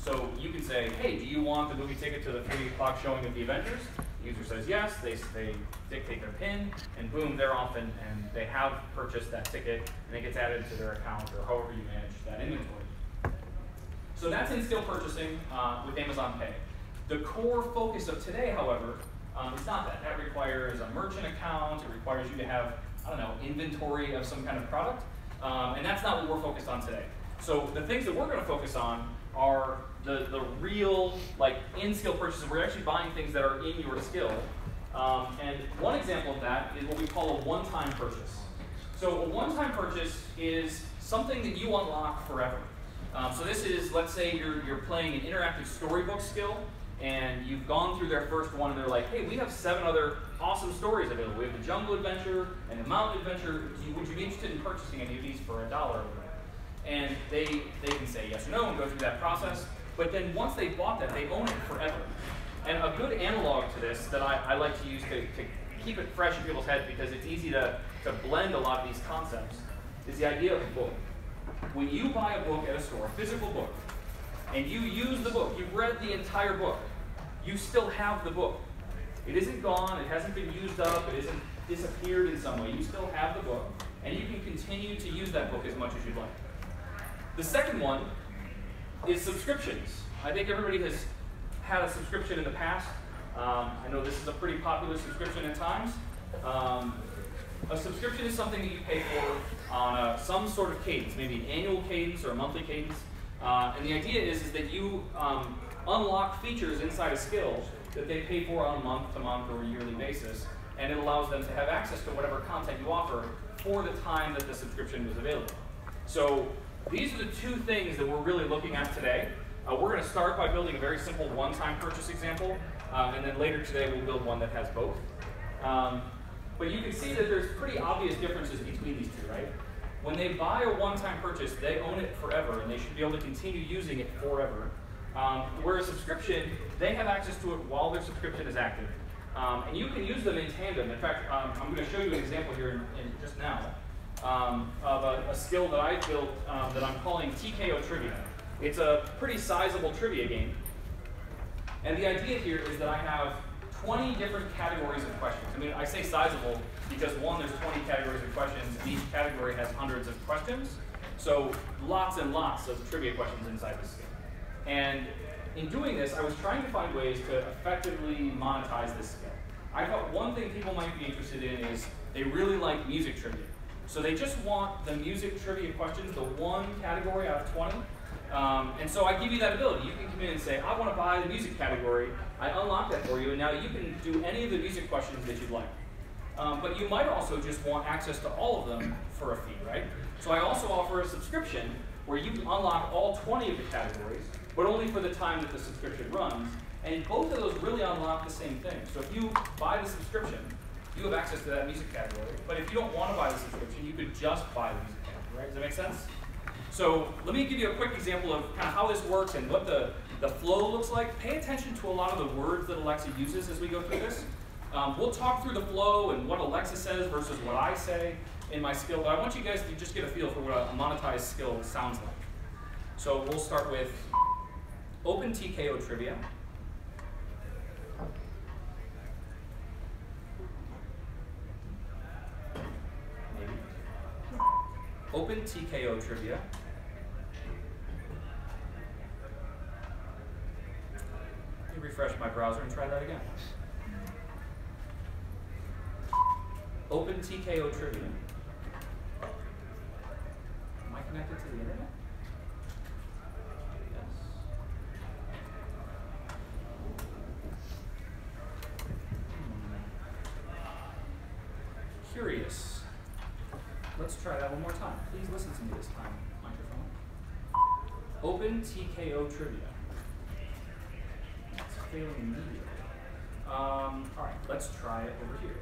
So you can say, hey, do you want the movie ticket to the 3 o'clock showing of the Avengers? The user says yes, they dictate their PIN, and boom, they're off, and they have purchased that ticket, and it gets added to their account, or however you manage that inventory. So that's in-skill purchasing with Amazon Pay. The core focus of today, however, is not that. That requires a merchant account, it requires you to have, I don't know, inventory of some kind of product, and that's not what we're focused on today. So the things that we're going to focus on are the real, like, in-skill purchases. We're actually buying things that are in your skill. And one example of that is what we call a one-time purchase. So a one-time purchase is something that you unlock forever. So this is, let's say you're playing an interactive storybook skill, and you've gone through their first one, and they're like, hey, we have 7 other awesome stories available. We have the jungle adventure and the mountain adventure. Would you be interested in purchasing any of these for $1 or whatever? And they can say yes or no and go through that process. But then once they bought that, they own it forever. And a good analog to this that I like to use to keep it fresh in people's heads, because it's easy to blend a lot of these concepts, is the idea of a book. When you buy a book at a store, a physical book, and you use the book, you've read the entire book, you still have the book. It isn't gone, it hasn't been used up, it isn't disappeared in some way. You still have the book, and you can continue to use that book as much as you'd like. The second one is subscriptions. I think everybody has had a subscription in the past. I know this is a pretty popular subscription at times. A subscription is something that you pay for on some sort of cadence, maybe an annual cadence or a monthly cadence. And the idea is that you unlock features inside a skill that they pay for on a month-to-month or a yearly basis, and it allows them to have access to whatever content you offer for the time that the subscription was available. So these are the 2 things that we're really looking at today. We're going to start by building a very simple one-time purchase example, and then later today we'll build one that has both. But you can see that there's pretty obvious differences between these 2, right? When they buy a one-time purchase, they own it forever, and they should be able to continue using it forever. Whereas subscription, they have access to it while their subscription is active. And you can use them in tandem. In fact, I'm going to show you an example here in just now of a skill that I built that I'm calling TKO Trivia. It's a pretty sizable trivia game. And the idea here is that I have 20 different categories of questions. I mean, I say sizable because, one, there's 20 categories of questions, and each category has hundreds of questions. So lots and lots of trivia questions inside this skill. And in doing this, I was trying to find ways to effectively monetize this skill. I thought one thing people might be interested in is they really like music trivia. So they just want the music trivia questions, the one category out of 20. And so I give you that ability. You can come in and say, I want to buy the music category. I unlock that for you, and now you can do any of the music questions that you'd like. But you might also just want access to all of them for a fee, right? So I also offer a subscription where you can unlock all 20 of the categories, but only for the time that the subscription runs. And both of those really unlock the same thing. So if you buy the subscription, you have access to that music category. But if you don't want to buy the subscription, you could just buy the music category, right? Does that make sense? So let me give you a quick example of kind of how this works and what the flow looks like. Pay attention to a lot of the words that Alexa uses as we go through this. We'll talk through the flow and what Alexa says versus what I say in my skill, but I want you guys to just get a feel for what a monetized skill sounds like. So we'll start with Open TKO Trivia. Maybe. Open TKO Trivia. Let me refresh my browser and try that again. Open TKO Trivia. Am I connected to the internet? Yes. Curious. Let's try that one more time. Please listen to me this time, microphone. Open TKO Trivia. It's failing immediately. All right, let's try it over here.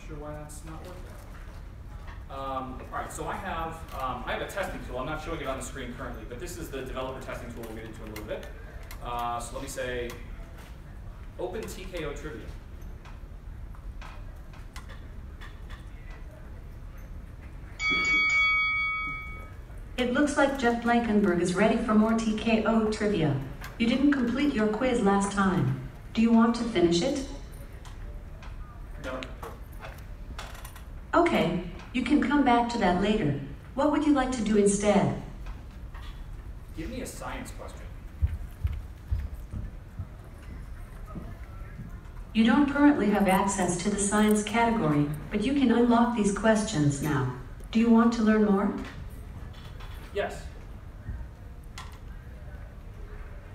Sure why that's not working. All right, so I have a testing tool. I'm not showing it on the screen currently, but this is the developer testing tool we'll get into in a little bit. So let me say, Open TKO Trivia. It looks like Jeff Blankenberg is ready for more TKO trivia. You didn't complete your quiz last time. Do you want to finish it? No. Okay, you can come back to that later. What would you like to do instead? Give me a science question. You don't currently have access to the science category, but you can unlock these questions now. Do you want to learn more? Yes.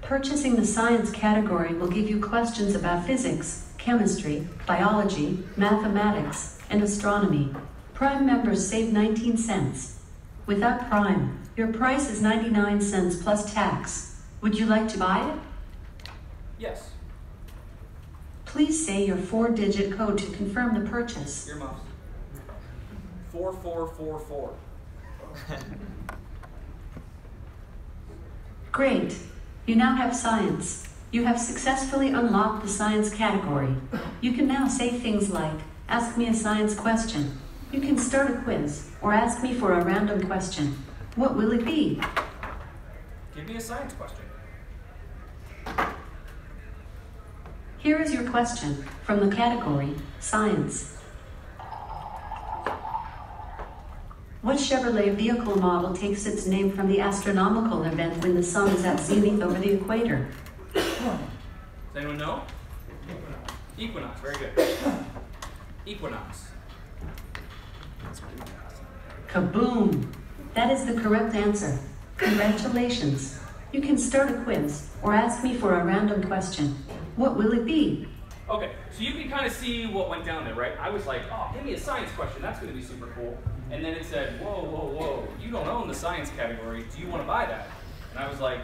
Purchasing the science category will give you questions about physics, chemistry, biology, mathematics, and astronomy. Prime members save 19 cents. Without Prime, your price is 99 cents plus tax. Would you like to buy it? Yes. Please say your 4-digit code to confirm the purchase. Earmuffs. 4444. Great. You now have science. You have successfully unlocked the science category. You can now say things like, ask me a science question. You can start a quiz, or ask me for a random question. What will it be? Give me a science question. Here is your question from the category, Science. What Chevrolet vehicle model takes its name from the astronomical event when the sun is at zenith over the equator? Does anyone know? Equinox. Very good. Equinox. Kaboom! That is the correct answer. Congratulations. You can start a quiz or ask me for a random question. What will it be? Okay, so you can kind of see what went down there, right? I was like, oh, give me a science question. That's going to be super cool. And then it said, whoa, whoa, whoa. You don't own the science category. Do you want to buy that? And I was like,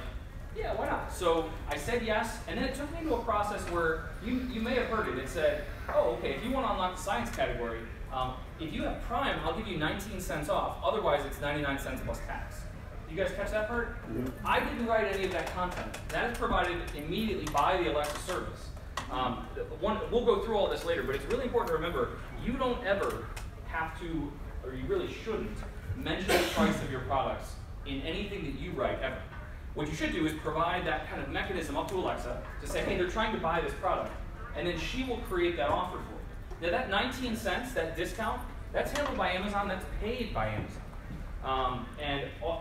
yeah, why not? So I said yes, and then it took me into a process where you may have heard it. It said, oh, okay, if you want to unlock the science category, if you have Prime, I'll give you 19 cents off. Otherwise, it's 99 cents plus tax. You guys catch that part? Mm-hmm. I didn't write any of that content. That is provided immediately by the Alexa service. We'll go through all this later, but it's really important to remember, you don't ever have to, or you really shouldn't, mention the price of your products in anything that you write ever. What you should do is provide that kind of mechanism up to Alexa to say, hey, they're trying to buy this product, and then she will create that offer for you. Now that 19 cents, that discount, that's handled by Amazon, that's paid by Amazon.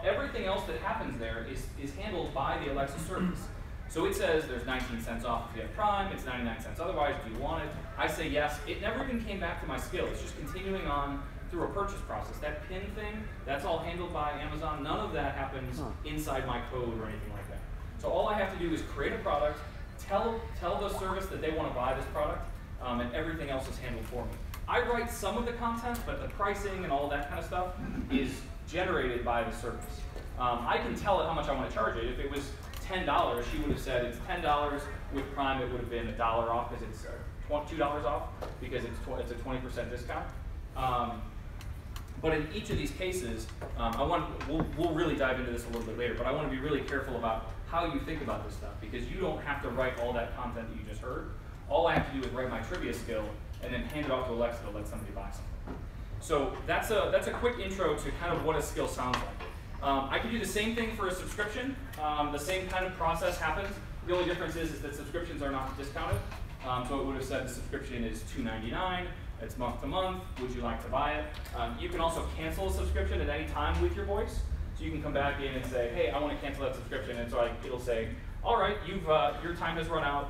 Everything else that happens there is handled by the Alexa service. So it says there's 19 cents off if you have Prime, it's 99 cents otherwise, do you want it? I say yes. It never even came back to my skill. It's just continuing on through a purchase process. That PIN thing, that's all handled by Amazon. None of that happens inside my code or anything like that. So all I have to do is create a product, tell the service that they want to buy this product, and everything else is handled for me. I write some of the content, but the pricing and all that kind of stuff is generated by the service. I can tell it how much I want to charge it. If it was $10, she would have said it's $10. With Prime, it would have been $1 off because it's $2 off because it's a 20% discount. But in each of these cases, we'll really dive into this a little bit later, but I want to be really careful about how you think about this stuff because you don't have to write all that content that you just heard. All I have to do is write my trivia skill and then hand it off to Alexa to let somebody buy something. So that's a quick intro to kind of what a skill sounds like. I can do the same thing for a subscription. The same kind of process happens. The only difference is that subscriptions are not discounted. So it would have said the subscription is $2.99. It's month to month. Would you like to buy it? You can also cancel a subscription at any time with your voice. So you can come back in and say, hey, I want to cancel that subscription. And so it'll say, all right, your time has run out,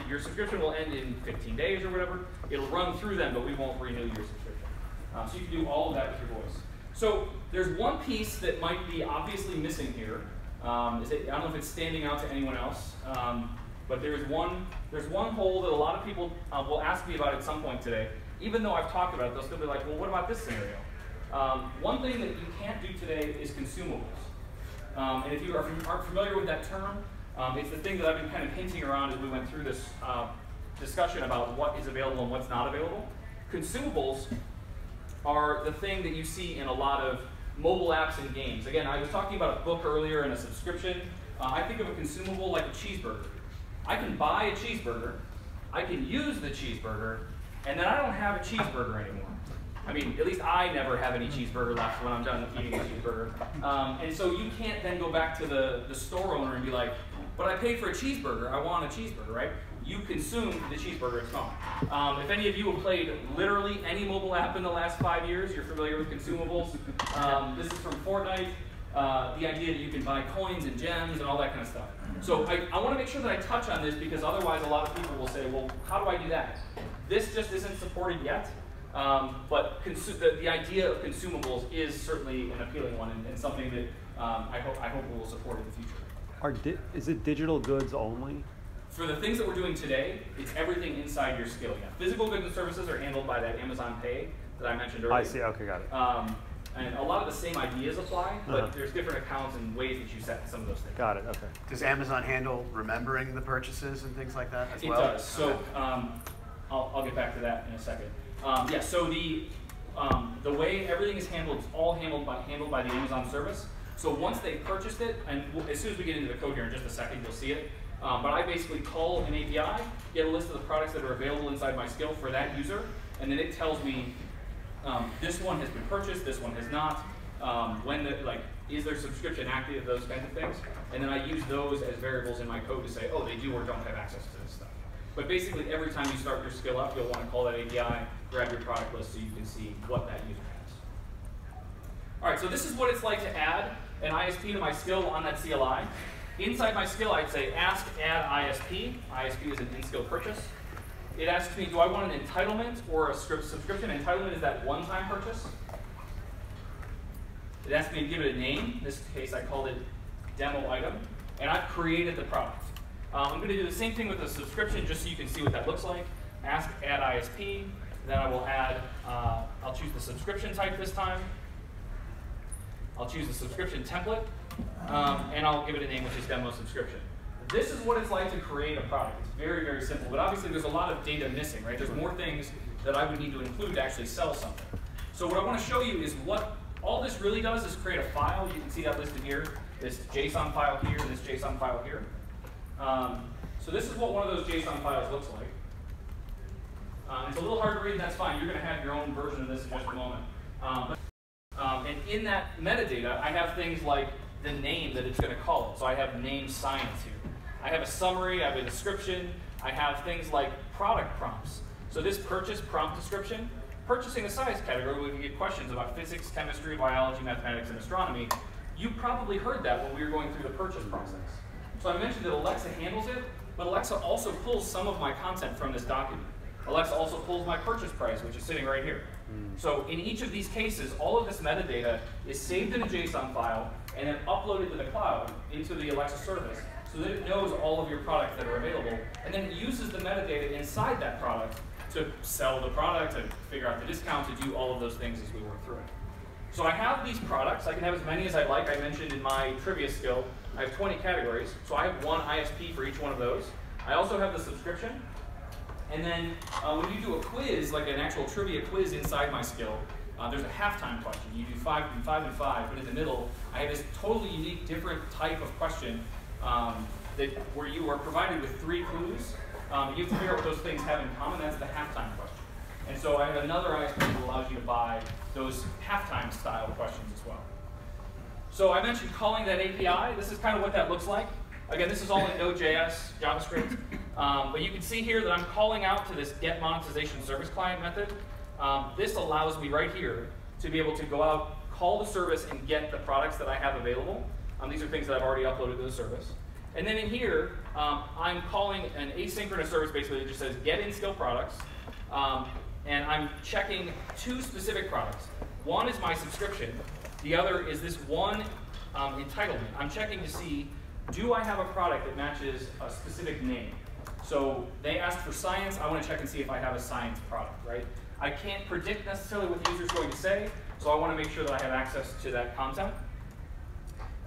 your subscription will end in 15 days or whatever. It'll run through them, but we won't renew your subscription. So you can do all of that with your voice. So there's one piece that might be obviously missing here. I don't know if it's standing out to anyone else, but there's one hole that a lot of people will ask me about at some point today. Even though I've talked about it, they'll still be like, well, what about this scenario? One thing that you can't do today is consumables. And if you aren't familiar with that term, it's the thing that I've been kind of hinting around as we went through this discussion about what is available and what's not available. Consumables are the thing that you see in a lot of mobile apps and games. Again, I was talking about a book earlier and a subscription. I think of a consumable like a cheeseburger. I can buy a cheeseburger, I can use the cheeseburger, and then I don't have a cheeseburger anymore. I mean, at least I never have any cheeseburger left when I'm done eating a cheeseburger. And so you can't then go back to the store owner and be like, but I paid for a cheeseburger, I want a cheeseburger, right? You consumed the cheeseburger, it's gone. If any of you have played literally any mobile app in the last 5 years, you're familiar with consumables. This is from Fortnite. The idea that you can buy coins and gems and all that kind of stuff. So I want to make sure that I touch on this because otherwise a lot of people will say, well, how do I do that? This just isn't supported yet, but the idea of consumables is certainly an appealing one and something that I hope we will support in the future. Is it digital goods only? For the things that we're doing today, it's everything inside your skill. Yeah. Physical goods and services are handled by that Amazon Pay that I mentioned earlier. I see, okay, got it. And a lot of the same ideas apply, but there's different accounts and ways that you set some of those things. Got it, okay. Does Amazon handle remembering the purchases and things like that as well? It does. So I'll get back to that in a second. Yeah. So the way everything is handled is all handled by the Amazon service. So once they purchased it, and as soon as we get into the code here in just a second, you'll see it. But I basically call an API, get a list of the products that are available inside my skill for that user, and then it tells me this one has been purchased, this one has not, is their subscription active, those kinds of things. And then I use those as variables in my code to say, oh, they do or don't have access to this stuff. But basically, every time you start your skill up, you'll want to call that API, grab your product list so you can see what that user has. All right, so this is what it's like to add an ISP to my skill on that CLI. Inside my skill, I'd say ask add ISP. ISP is an in-skill purchase. It asks me, do I want an entitlement or a subscription? Entitlement is that one-time purchase. It asks me to give it a name. In this case, I called it demo item, and I've created the product. I'm going to do the same thing with the subscription just so you can see what that looks like. Ask add ISP. Then I will add, I'll choose the subscription type this time. I'll choose the subscription template, and I'll give it a name, which is demo subscription. This is what it's like to create a product. It's very, very simple, but obviously there's a lot of data missing, right? There's more things that I would need to include to actually sell something. So what I want to show you is what all this really does is create a file. You can see that listed here, this JSON file here, this JSON file here. So this is what one of those JSON files looks like. It's a little hard to read, and that's fine. You're going to have your own version of this in just a moment. And in that metadata, I have things like the name that it's going to call it. So I have name science here. I have a summary, I have a description, I have things like product prompts. So this purchase prompt description, purchasing a science category, we can get questions about physics, chemistry, biology, mathematics, and astronomy. You probably heard that when we were going through the purchase process. So I mentioned that Alexa handles it, but Alexa also pulls some of my content from this document. Alexa also pulls my purchase price, which is sitting right here. So in each of these cases, all of this metadata is saved in a JSON file and then uploaded to the cloud into the Alexa service so that it knows all of your products that are available, and then it uses the metadata inside that product to sell the product, to figure out the discount, to do all of those things as we work through it. So I have these products. I can have as many as I'd like. I mentioned in my trivia skill, I have 20 categories. So I have one ISP for each one of those. I also have the subscription. And then when you do a quiz, like an actual trivia quiz inside my skill, there's a halftime question. You do 5 and 5 and 5, but in the middle, I have this totally unique, different type of question where you are provided with 3 clues. You have to figure out what those things have in common. That's the halftime question. And so I have another ISP that allows you to buy those halftime style questions as well. So I mentioned calling that API. This is kind of what that looks like. Again, this is all in Node.js, JavaScript. But you can see here that I'm calling out to this get monetization service client method. This allows me right here to be able to go out, call the service, and get the products that I have available. These are things that I've already uploaded to the service. And then in here, I'm calling an asynchronous service basically that just says get in skill products. And I'm checking 2 specific products. One is my subscription. The other is this one entitlement. I'm checking to see, do I have a product that matches a specific name? So they asked for science. I want to check and see if I have a science product, right? I can't predict necessarily what the user's going to say, so I want to make sure that I have access to that content.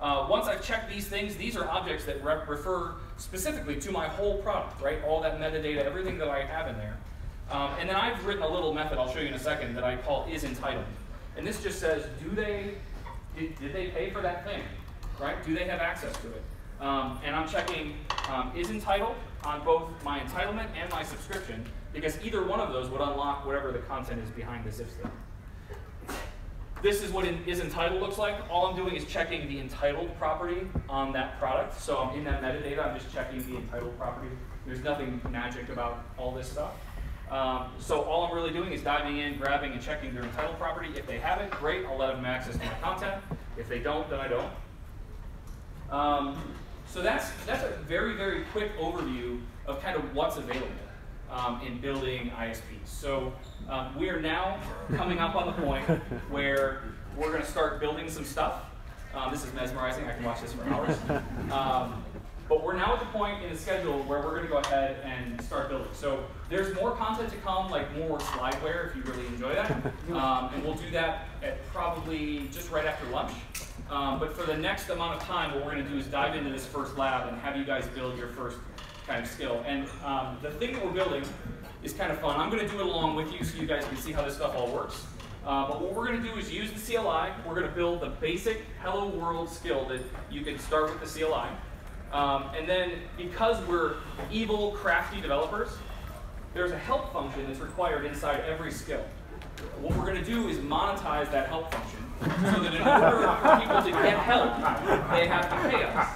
Once I've checked these things, these are objects that refer specifically to my whole product, right? All that metadata, everything that I have in there. And then I've written a little method, I'll show you in a second, that I call isEntitled. And this just says, did they pay for that thing, right? Do they have access to it? And I'm checking isEntitled on both my entitlement and my subscription, because either one of those would unlock whatever the content is behind this if statement. this is what is entitled looks like. All I'm doing is checking the entitled property on that product. So I'm in that metadata, I'm just checking the entitled property. There's nothing magic about all this stuff. So all I'm really doing is diving in, grabbing, and checking their entitled property. If they have it, great, I'll let them have access to my content. If they don't, then I don't. So that's a very, very quick overview of kind of what's available in building ISPs. So we are now coming up on the point where we're going to start building some stuff. This is mesmerizing. I can watch this for hours. But we're now at the point in the schedule where we're going to go ahead and start building. So there's more content to come, like more slideware if you really enjoy that. And we'll do that at probably just right after lunch. But for the next amount of time, what we're going to do is dive into this first lab and have you guys build your first kind of skill. And the thing that we're building is kind of fun. I'm going to do it along with you so you guys can see how this stuff all works. But what we're going to do is use the CLI. We're going to build the basic Hello World skill that you can start with the CLI. And then because we're evil, crafty developers, there's a help function that's required inside every skill. What we're going to do is monetize that help function so that in order for people to get help, they have to pay us.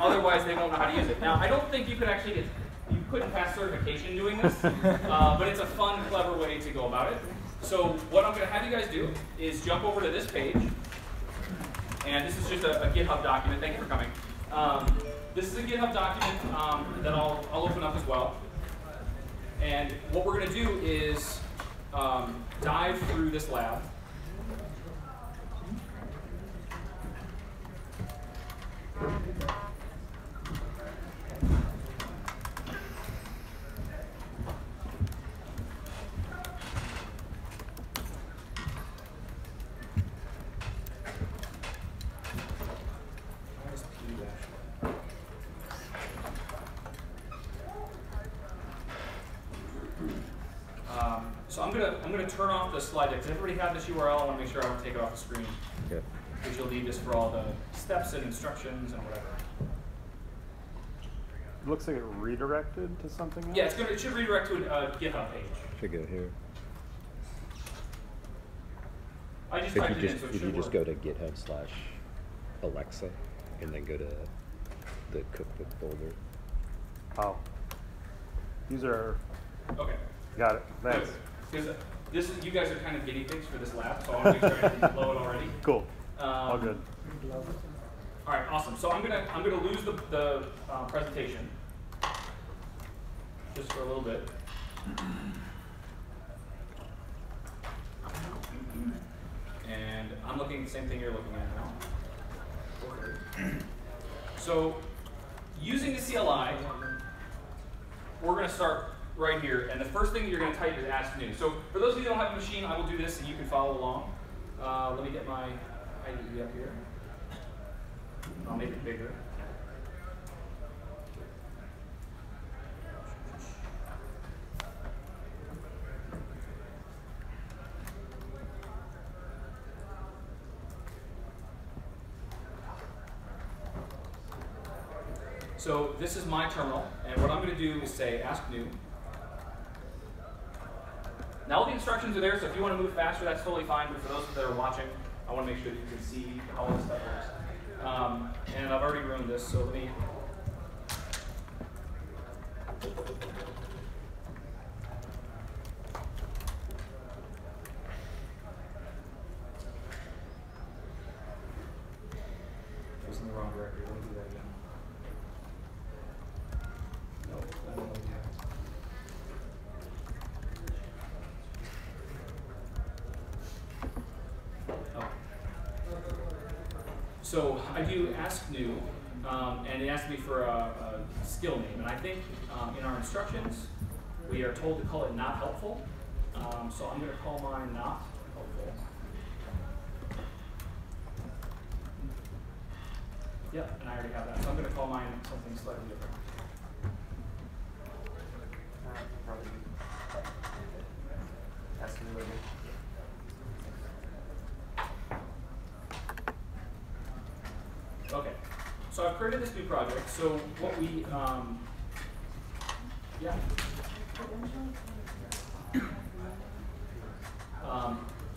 Otherwise, they won't know how to use it. Now, I don't think you could actually get, you couldn't pass certification doing this, but it's a fun, clever way to go about it. So what I'm going to have you guys do is jump over to this page, and this is just a GitHub document. Thank you for coming. This is a GitHub document that I'll open up as well. And what we're going to do is dive through this lab. So I'm gonna turn off the slide deck. Does everybody have this URL? I want to make sure I don't take it off the screen. Yeah. Because you'll need this for all the steps and instructions and whatever. It looks like it redirected to something else. Yeah, it should redirect to a GitHub page. Should go here. I just If typed you it in, so it just, if should you just work. go to GitHub/Alexa and then go to the cookbook folder. Oh. These are, Okay. got it, thanks. Because this is, you guys are kind of guinea pigs for this lab, so I want to make sure everything's low already. Cool, all good. All right, awesome. So I'm gonna lose the presentation just for a little bit. And I'm looking at the same thing you're looking at now. So using the CLI, we're going to start right here. And the first thing that you're going to type is ask new. So for those of you who don't have a machine, I will do this and you can follow along. Let me get my IDE up here. I'll make it bigger. So this is my terminal, and what I'm going to do is say ask new. Now all the instructions are there, so if you want to move faster, that's totally fine. But for those that are watching, I want to make sure that you can see how all this stuff works. And I've already ruined this, so let me. I was in the wrong directory. Let me do that again. Nope, I don't want to do that. Oh. So I do ask new, and it asks me for a skill name. And I think in our instructions, we are told to call it not helpful. So I'm going to call mine not helpful. Yep, and I already have that. So I'm going to call mine something slightly different. Ask new again. Okay, so I've created this new project. So what we, yeah.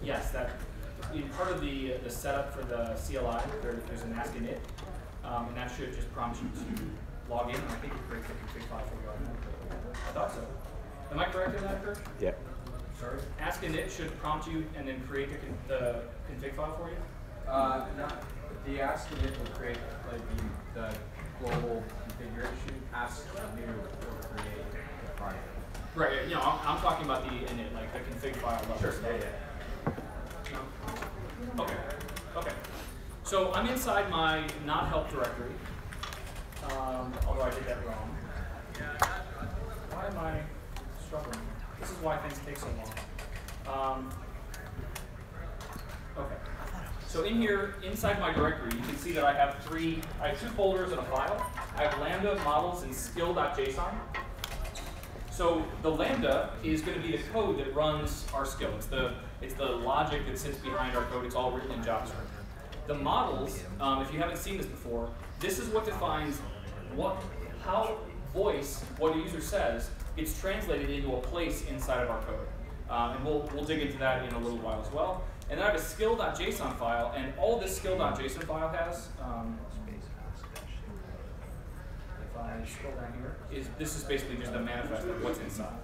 Yes, that, in part of the setup for the CLI, there's an ask init, and that should just prompt you to log in. I think it creates a config file for you right now. I thought so. Am I correct in that, Kurt? Yeah. Sorry. Ask init should prompt you and then create the config file for you. Not the ask init will create like the global configuration. Ask new will create the project. Right. You know, I'm talking about the init, like the config file level. Sure. Stuff. Yeah. No? Okay. Okay. So I'm inside my not help directory. Although I did that wrong. Why am I struggling? This is why things take so long. Okay. So in here, inside my directory, you can see that I have two folders and a file. I have Lambda, models, and skill.json. So the Lambda is going to be the code that runs our skill. It's the logic that sits behind our code. It's all written in JavaScript. The models, if you haven't seen this before, this is what defines how voice, what a user says, gets translated into a place inside of our code. And we'll dig into that in a little while as well. And then I have a skill.json file, and all this skill.json file has, if I scroll down here, this is basically just a manifest of what's inside.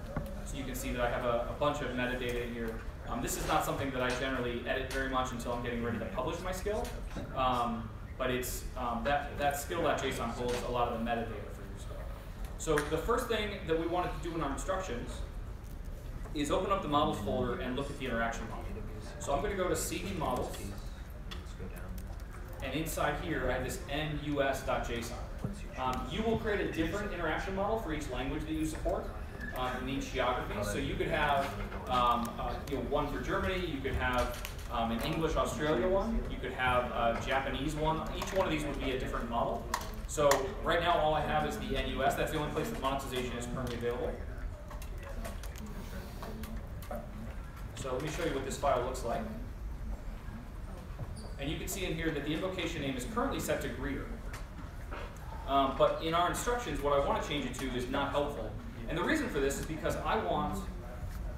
So you can see that I have a bunch of metadata in here. This is not something that I generally edit very much until I'm getting ready to publish my skill. But it's that skill.json holds a lot of the metadata for your skill. So the first thing that we wanted to do in our instructions is open up the models folder and look at the interaction model. So I'm going to go to CD models, and inside here I have this mus.json. You will create a different interaction model for each language that you support in each geography. So you could have one for Germany, you could have an English Australia one, you could have a Japanese one. Each one of these would be a different model. So right now all I have is the NUS. That's the only place that monetization is currently available. So let me show you what this file looks like. And you can see in here that the invocation name is currently set to greeter. But in our instructions, what I want to change it to is not helpful. And the reason for this is because I want,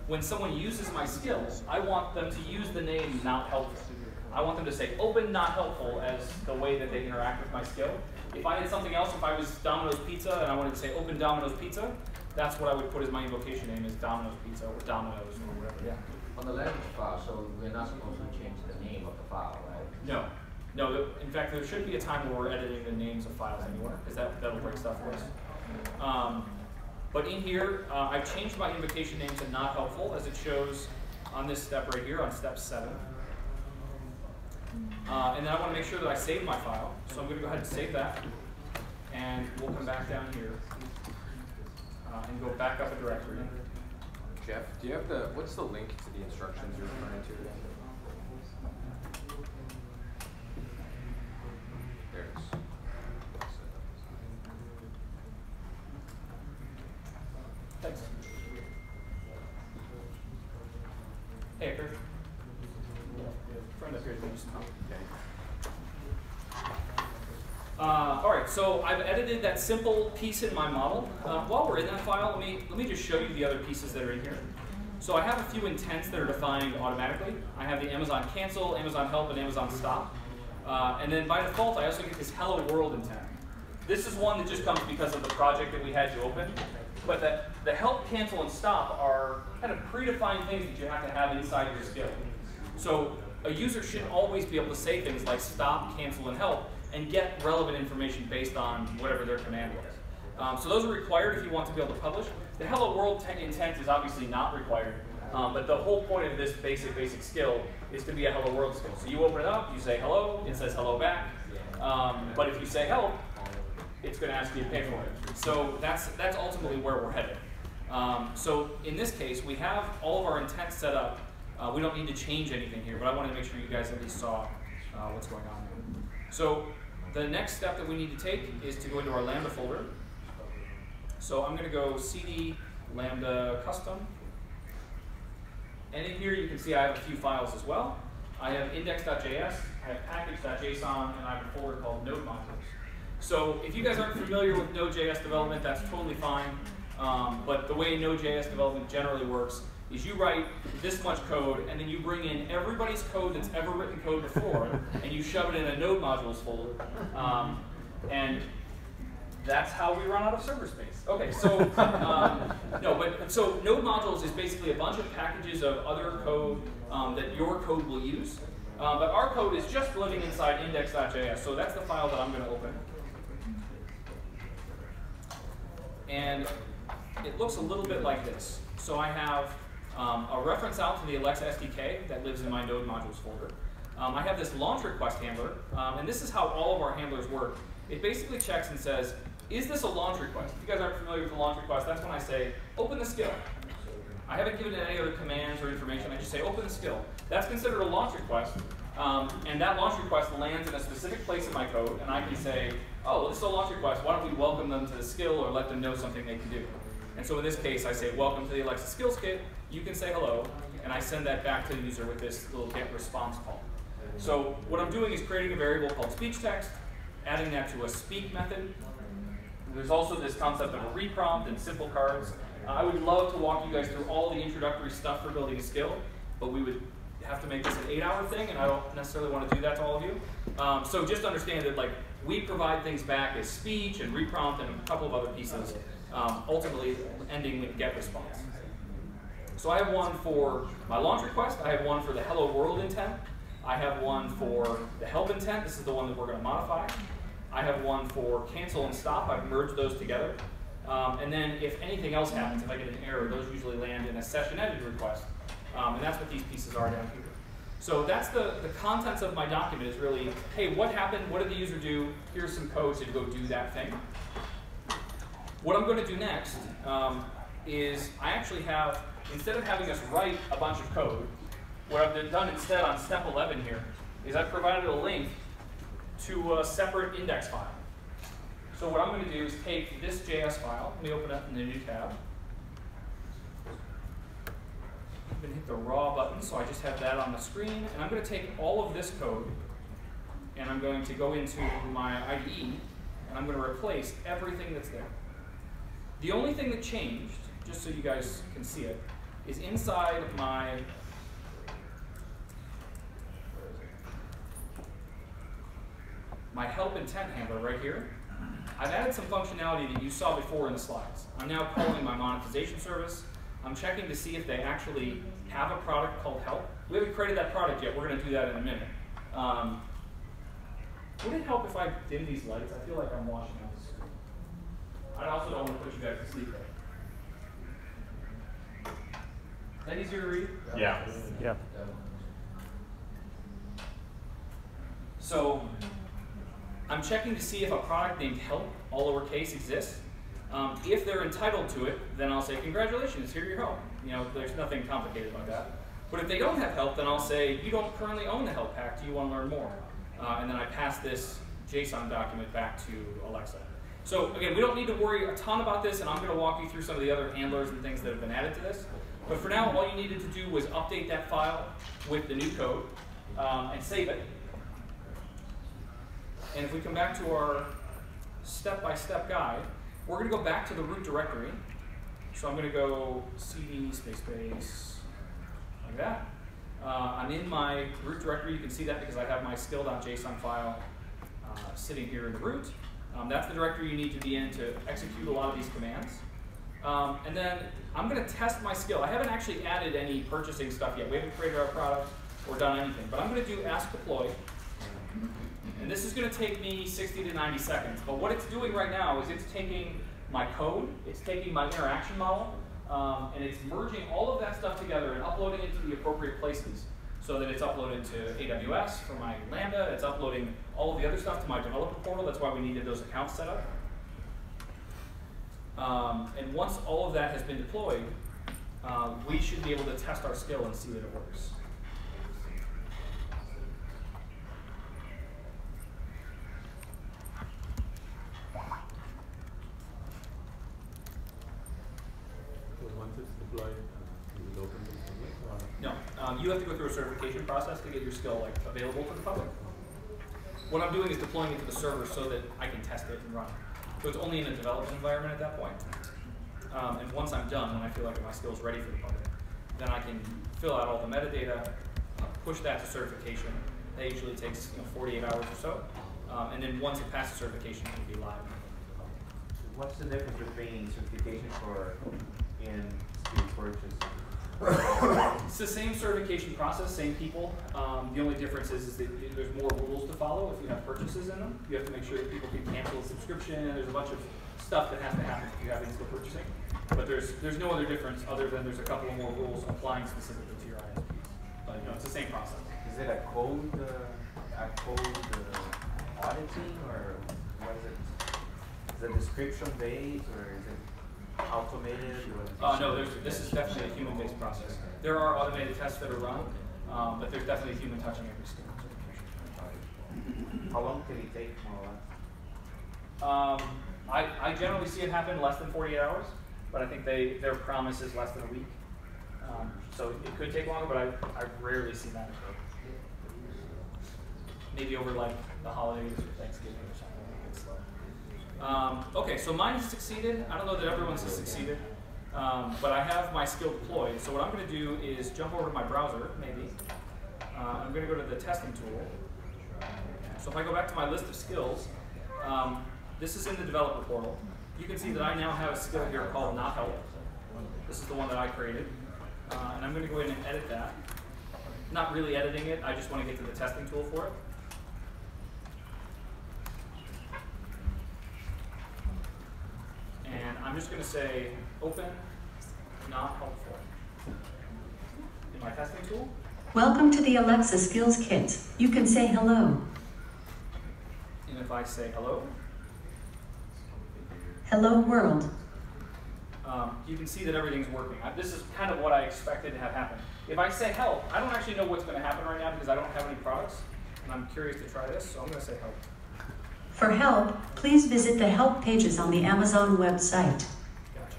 when someone uses my skill, I want them to use the name not helpful. I want them to say open not helpful as the way that they interact with my skill. If I had something else, if I was Domino's Pizza and I wanted to say open Domino's Pizza, that's what I would put as my invocation name, is Domino's Pizza or Domino's or whatever. Yeah. On the language file, so we're not supposed to change the name of the file, right? No. No, in fact, there shouldn't be a time where we're editing the names of files anywhere, because that'll break stuff for us. But in here, I've changed my invocation name to not helpful, as it shows on this step right here, on step 7. And then I want to make sure that I save my file. So I'm going to go ahead and save that. And we'll come back down here and go back up a directory. Jeff, do you have what's the link to the instructions you're referring to again? There it is. Thanks. Hey, Kurt. Friend up here, please. All right, so I've edited that simple piece in my model. While we're in that file, let me just show you the other pieces that are in here. So I have a few intents that are defined automatically. I have the Amazon cancel, Amazon help, and Amazon stop. And then by default, I also get this hello world intent. This is one that just comes because of the project that we had to open. But the help, cancel, and stop are kind of predefined things that you have to have inside your skill. So a user should always be able to say things like stop, cancel, and help, and get relevant information based on whatever their command was. So those are required if you want to be able to publish. The hello world intent is obviously not required, but the whole point of this basic skill is to be a hello world skill. So you open it up, you say hello, it says hello back. But if you say help, it's going to ask you to pay for it. So that's ultimately where we're headed. So in this case, we have all of our intents set up. We don't need to change anything here, but I wanted to make sure you guys at least saw what's going on here. So the next step that we need to take is to go into our Lambda folder. So I'm going to go cd lambda custom. And in here you can see I have a few files as well. I have index.js, I have package.json, and I have a folder called node modules. So if you guys aren't familiar with Node.js development, that's totally fine. But the way Node.js development generally works is you write this much code, and then you bring in everybody's code that's ever written code before, and you shove it in a node modules folder. And that's how we run out of server space. Okay, so so node modules is basically a bunch of packages of other code that your code will use. But our code is just living inside index.js, so that's the file that I'm going to open. And it looks a little bit like this. So I have a reference out to the Alexa SDK that lives in my node modules folder. I have this launch request handler, and this is how all of our handlers work. It basically checks and says, is this a launch request? If you guys aren't familiar with a launch request, that's when I say, open the skill. I haven't given it any other commands or information. I just say, open the skill. That's considered a launch request, and that launch request lands in a specific place in my code, and I can say, oh, well, this is a launch request. Why don't we welcome them to the skill or let them know something they can do? And so in this case, I say, welcome to the Alexa Skills Kit. You can say hello, and I send that back to the user with this little get response call. So what I'm doing is creating a variable called speech text, adding that to a speak method. There's also this concept of a read prompt and simple cards. I would love to walk you guys through all the introductory stuff for building a skill, but we would have to make this an 8-hour thing, and I don't necessarily want to do that to all of you. So just understand that we provide things back as speech and read prompt and a couple of other pieces, ultimately ending with get response. So I have one for my launch request. I have one for the hello world intent. I have one for the help intent. This is the one that we're going to modify. I have one for cancel and stop. I've merged those together. And then if anything else happens, if I get an error, those usually land in a session edited request. And that's what these pieces are down here. So that's the contents of my document is really, hey, what happened? What did the user do? Here's some code to go do that thing. What I'm going to do next is I actually have, instead of having us write a bunch of code, what I've done instead on step 11 here is I've provided a link to a separate index file. So what I'm going to do is take this JS file. Let me open it up in the new tab. I'm going to hit the raw button, so I just have that on the screen. And I'm going to take all of this code, and I'm going to go into my IDE, and I'm going to replace everything that's there. The only thing that changed, just so you guys can see it, is inside my help intent handler right here. I've added some functionality that you saw before in the slides. I'm now calling my monetization service. I'm checking to see if they actually have a product called help. We haven't created that product yet. We're going to do that in a minute. Would it help if I dim these lights? I feel like I'm washing out the screen. I also don't want to put you guys to sleep there. Is that easier to read? Yeah. Yeah. So I'm checking to see if a product named help, all lowercase, exists. If they're entitled to it, then I'll say, congratulations, here's your help. There's nothing complicated about that. But if they don't have help, then I'll say, you don't currently own the help pack. Do you want to learn more? And then I pass this JSON document back to Alexa. So again, we don't need to worry a ton about this, and I'm going to walk you through some of the other handlers and things that have been added to this. But for now, all you needed to do was update that file with the new code and save it. And if we come back to our step-by-step guide, we're going to go back to the root directory. So I'm going to go cd space like that. I'm in my root directory. You can see that because I have my skill.json file sitting here in the root. That's the directory you need to be in to execute a lot of these commands. And then I'm going to test my skill. I haven't actually added any purchasing stuff yet. We haven't created our product or done anything. But I'm going to do ask deploy. And this is going to take me 60 to 90 seconds. But what it's doing right now is it's taking my code, it's taking my interaction model, and it's merging all of that stuff together and uploading it to the appropriate places so that it's uploaded to AWS for my Lambda. It's uploading all of the other stuff to my developer portal. That's why we needed those accounts set up. And once all of that has been deployed, we should be able to test our skill and see that it works. No, you have to go through a certification process to get your skill available to the public. What I'm doing is deploying it to the server so that I can test it and run it. So it's only in a development environment at that point. And once I'm done, when I feel like my skill is ready for the public, then I can fill out all the metadata, push that to certification. That usually takes 48 hours or so. And then once it passes certification, it will be live. What's the difference between certification for in-skill purchase? It's the same certification process, same people. The only difference is that there's more rules to follow if you have purchases in them. You have to make sure that people can cancel a subscription. There's a bunch of stuff that has to happen if you have in-skill purchasing. But there's no other difference other than there's a couple of more rules applying specifically to your ISPs. But it's the same process. Is it a code auditing, or what is it? Is it description based, or is it automated? No, this is definitely a human-based process. There are automated tests that are run, but there's definitely a human touching every skill. How long can it take, more or less? I generally see it happen less than 48 hours, but I think their promise is less than a week. So it could take longer, but I've rarely seen that occur. Maybe over like the holidays or Thanksgiving or something, it's slow. Okay, so mine has succeeded. I don't know that everyone's has succeeded, but I have my skill deployed. So what I'm going to do is jump over to my browser, maybe. I'm going to go to the testing tool. So if I go back to my list of skills, this is in the developer portal. You can see that I now have a skill here called not help. This is the one that I created. And I'm going to go ahead and edit that. Not really editing it, I just want to get to the testing tool for it. And I'm just going to say open, not helpful. In my testing tool. Welcome to the Alexa Skills Kit. You can say hello. And if I say hello. Hello world. You can see that everything's working. This is kind of what I expected to have happen. If I say help, I don't actually know what's going to happen right now because I don't have any products. And I'm curious to try this, so I'm going to say help. For help, please visit the help pages on the Amazon website. Gotcha.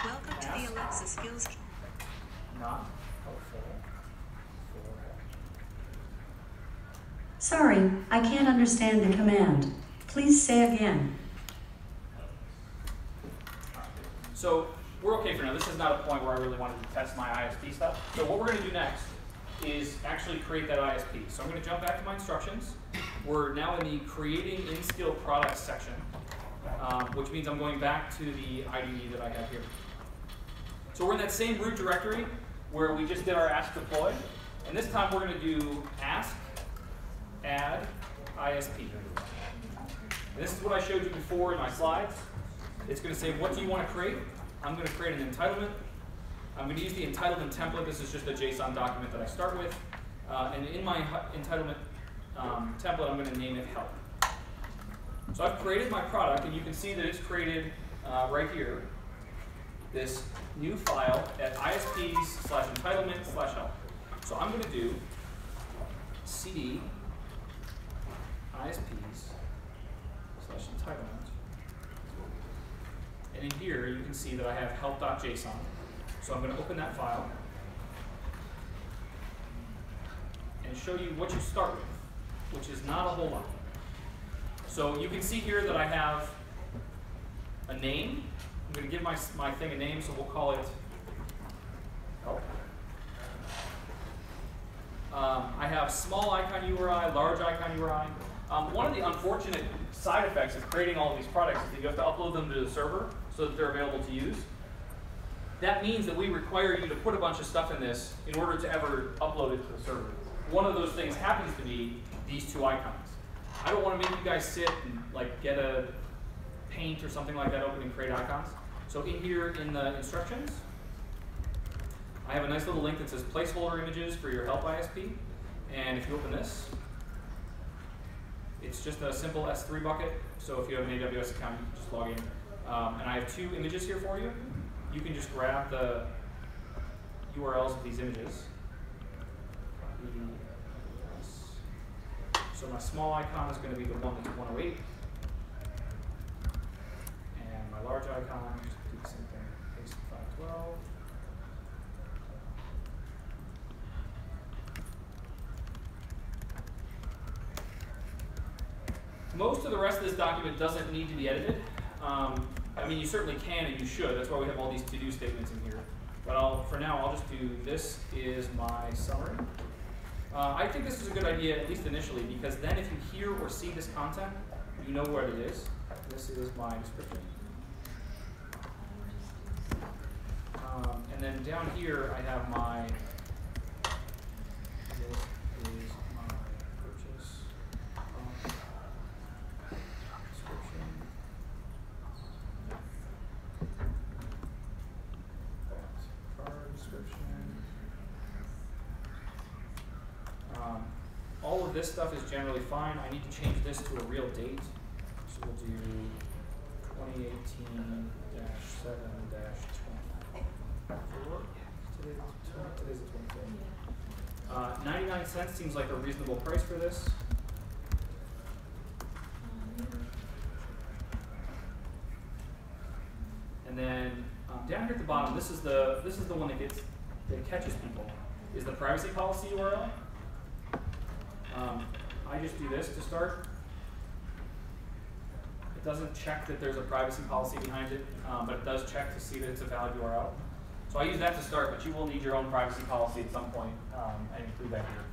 Welcome to the Alexa Skills Kit. Not helpful for help. Sorry, I can't understand the command. Please say again. So we're okay for now. This is not a point where I really wanted to test my ISP stuff. So what we're going to do next is actually create that ISP. So I'm going to jump back to my instructions. We're now in the creating in-skill products section, which means I'm going back to the IDE that I have here. So we're in that same root directory where we just did our ask deploy. And this time we're going to do ask add ISP. And this is what I showed you before in my slides. It's going to say, what do you want to create? I'm going to create an entitlement. I'm going to use the entitlement template. This is just a JSON document that I start with. And in my entitlement template, I'm going to name it help. So I've created my product, and you can see that it's created right here, this new file at isps/entitlement/help. So I'm going to do cd isps/entitlement. And in here, you can see that I have help.json. So I'm going to open that file and show you what you start with, which is not a whole lot. So you can see here that I have a name. I'm going to give my thing a name, so we'll call it help. I have small icon URI, large icon URI. One of the unfortunate side effects of creating all of these products is that you have to upload them to the server so that they're available to use. That means that we require you to put a bunch of stuff in this in order to ever upload it to the server. One of those things happens to be these two icons. I don't want to make you guys sit and like get a paint or something like that open and create icons. So in here in the instructions, I have a nice little link that says placeholder images for your help ISP. And if you open this, it's just a simple S3 bucket. So if you have an AWS account, you can just log in. And I have two images here for you. You can just grab the URLs of these images. So my small icon is going to be the one that's 108. And my large icon, just do the same thing, paste 512. Most of the rest of this document doesn't need to be edited. I mean, you certainly can and you should. That's why we have all these to-do statements in here. But for now, I'll just do this is my summary. I think this is a good idea, at least initially, because then if you hear or see this content, you know what it is. This is my description. And then down here, I have my, this is my purchase description. That's card description. All of this stuff is generally fine. I need to change this to a real date. So we'll do 2018-7-20. Today's the 25th. 99 cents seems like a reasonable price for this. And then down here at the bottom, this is the one that catches people. Is the privacy policy URL. I just do this to start. It doesn't check that there's a privacy policy behind it, but it does check to see that it's a valid URL. So I use that to start, but you will need your own privacy policy at some point and include that here.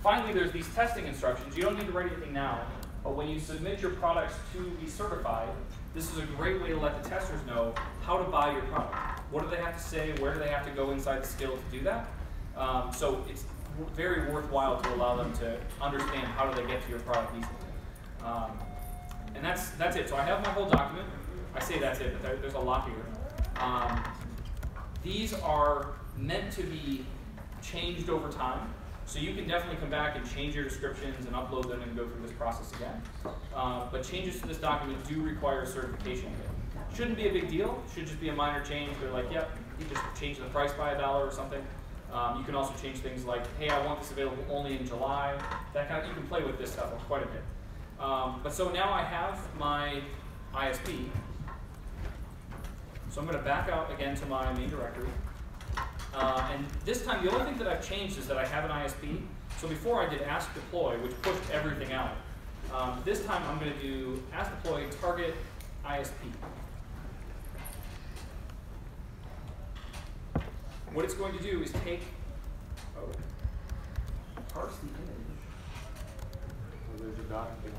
Finally, there's these testing instructions. You don't need to write anything now, but when you submit your products to be certified, this is a great way to let the testers know how to buy your product. What do they have to say? Where do they have to go inside the skill to do that? So it's very worthwhile to allow them to understand how do they get to your product easily. And that's it. So I have my whole document. I say that's it, but there's a lot here. These are meant to be changed over time. So you can definitely come back and change your descriptions and upload them and go through this process again. But changes to this document do require a certification kit. Shouldn't be a big deal. Should just be a minor change. They're like, yep, you just change the price by $1 or something. You can also change things like, hey, I want this available only in July. That kind of, you can play with this stuff quite a bit. But so now I have my ISP. So I'm going to back out again to my main directory. And this time, the only thing that I've changed is that I have an ISP. So before I did ask deploy, which pushed everything out. This time I'm going to do ask deploy target ISP. What it's going to do is take, parse the image. So there's a document.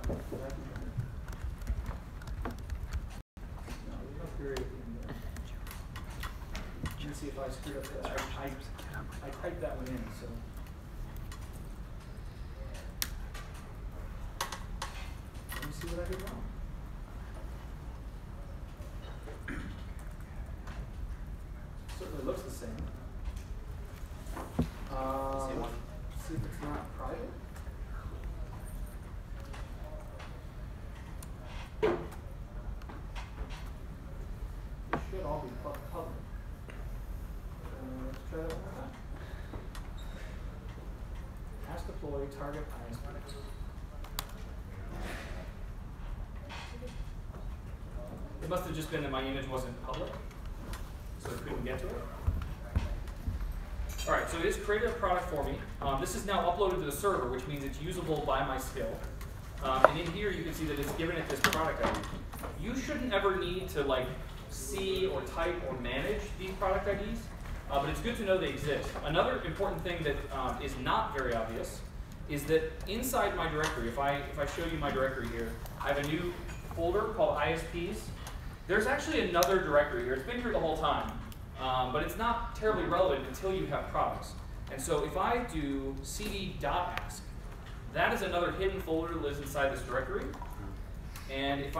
No, there's no period at the end there. Let me see if I screwed up that. I typed that one in, so. Let me see what I did wrong. Certainly looks the same. See if it's not private. It should all be public. Let's try that one more time. Ask deploy target ISP. It must have just been that my image wasn't public, so it couldn't get to it. All right, so it has created a product for me. This is now uploaded to the server, which means it's usable by my skill. And in here, you can see that it's given it this product ID. You shouldn't ever need to see or type or manage these product IDs, but it's good to know they exist. Another important thing that is not very obvious is that inside my directory, if I show you my directory here, I have a new folder called ISPs. There's actually another directory here. It's been here the whole time, but it's not terribly relevant until you have products. And so if I do cd.ask, that is another hidden folder that lives inside this directory. And if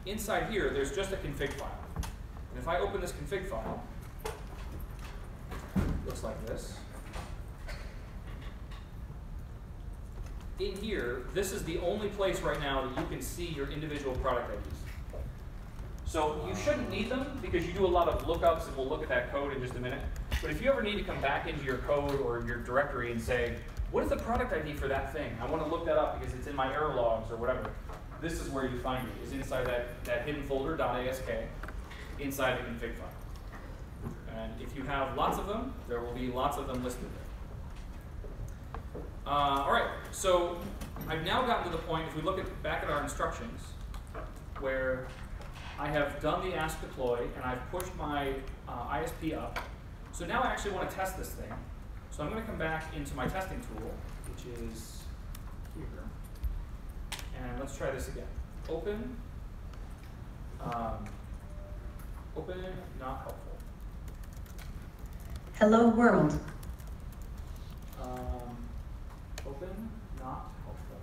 inside here, there's just a config file. And if I open this config file, it looks like this. In here, this is the only place right now that you can see your individual product IDs. So you shouldn't need them because you do a lot of lookups, and we'll look at that code in just a minute. But if you ever need to come back into your code or your directory and say, what is the product ID for that thing? I want to look that up because it's in my error logs or whatever. This is where you find it, is inside that hidden folder, .ask, inside the config file. And if you have lots of them, there will be lots of them listed there. All right, so I've now gotten to the point, if we look back at our instructions, where I have done the ask deploy, and I've pushed my ISP up. So now I actually want to test this thing. So I'm going to come back into my testing tool, which is here. And let's try this again. Open. Open, not helpful. Hello world. Open, not helpful.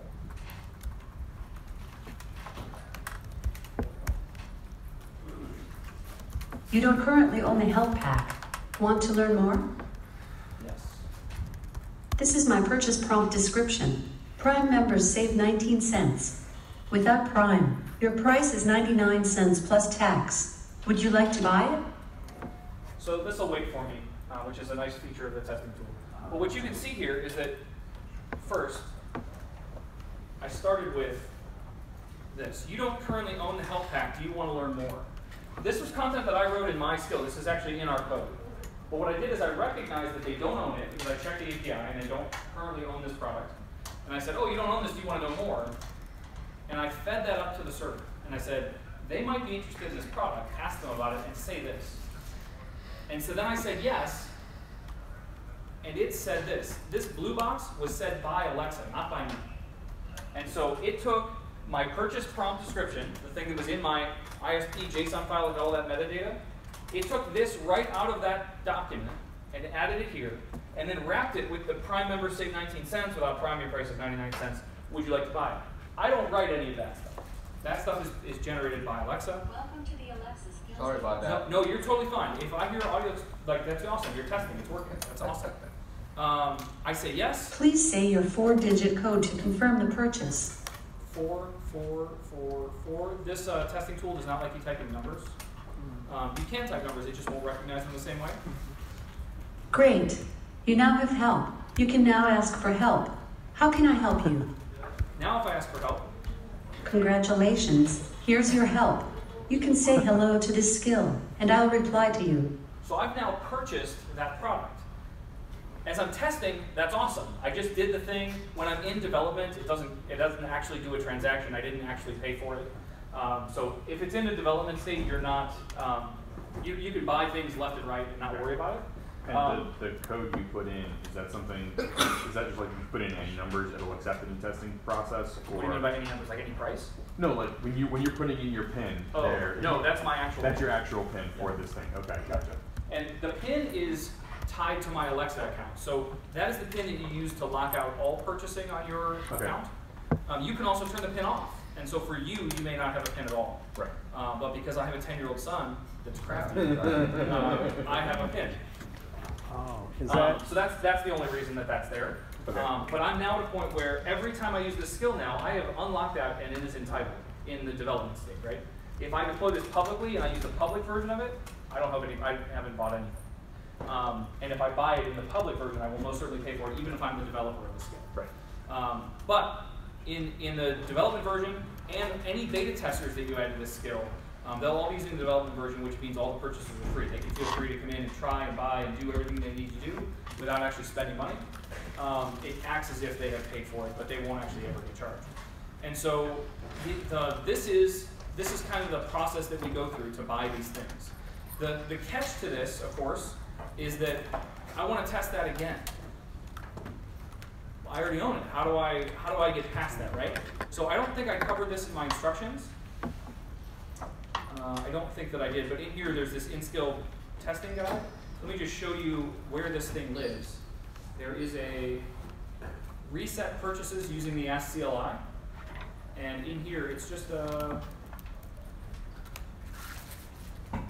You don't currently own the help pack. Want to learn more? Yes. This is my purchase prompt description. Prime members save 19 cents. Without Prime, your price is 99 cents plus tax. Would you like to buy it? So this will wait for me, which is a nice feature of the testing tool. But what you can see here is that first, I started with this. You don't currently own the help pack. Do you want to learn more? This was content that I wrote in my skill. This is actually in our code. But what I did is I recognized that they don't own it because I checked the API and they don't currently own this product. And I said, oh, you don't own this, do you want to know more? And I fed that up to the server. And I said, they might be interested in this product, ask them about it, and say this. And so then I said yes, and it said this. This blue box was said by Alexa, not by me. And so it took my purchase prompt description, the thing that was in my ISP JSON file with all that metadata, it took this right out of that document and added it here, and then wrapped it with the Prime members save 19 cents without Prime your price of 99 cents. Would you like to buy it? I don't write any of that stuff. That stuff is generated by Alexa. Welcome to the Alexa skills. Sorry about that. No, you're totally fine. If I hear audio, like that's awesome. You're testing, it's working. That's awesome. I say yes. Please say your 4-digit code to confirm the purchase. 4444. This testing tool does not like you typing numbers. You can type numbers, it just won't recognize them the same way. Great. You now have help. You can now ask for help. How can I help you? Now if I ask for help, Congratulations. Here's your help. You can say hello to this skill, and I'll reply to you. so I've now purchased that product. As I'm testing, that's awesome. I just did the thing. When I'm in development, it doesn't actually do a transaction. I didn't actually pay for it. So if it's in the development state, you're not, you can buy things left and right and not worry about it. And the code you put in, is that something, is that just like you put in any numbers it'll accept in the testing process? Or? What do you mean by any numbers, like any price? No, like when you're putting in your PIN there. No, that's my actual That's PIN. your actual PIN for this thing. Okay, gotcha. And the PIN is tied to my Alexa account. So that is the PIN that you use to lock out all purchasing on your account. You can also turn the PIN off. And so for you, you may not have a PIN at all. Right. But because I have a 10-year-old son that's crafty, I have a PIN. Oh, is that? So that's the only reason that that's there. Okay. But I'm now at a point where every time I use this skill now, I have unlocked that and it is entitled in the development state, right? If I deploy this publicly and I use the public version of it, I haven't bought anything. And if I buy it in the public version, I will most certainly pay for it, even if I'm the developer of the skill. Right. But in the development version and any beta testers that you add to this skill, they'll all be using the development version, which means all the purchases are free. They can feel free to come in and try and buy and do everything they need to do without actually spending money. It acts as if they have paid for it, but they won't actually ever get charged. And so this is kind of the process that we go through to buy these things. The catch to this, of course, is that I want to test that again. I already own it. How do I get past that, right? So I don't think I covered this in my instructions. I don't think that I did, but in here there's this in-skill testing guide. Let me just show you where this thing lives. There is a reset purchases using the Ask CLI, and in here it's just a. I'll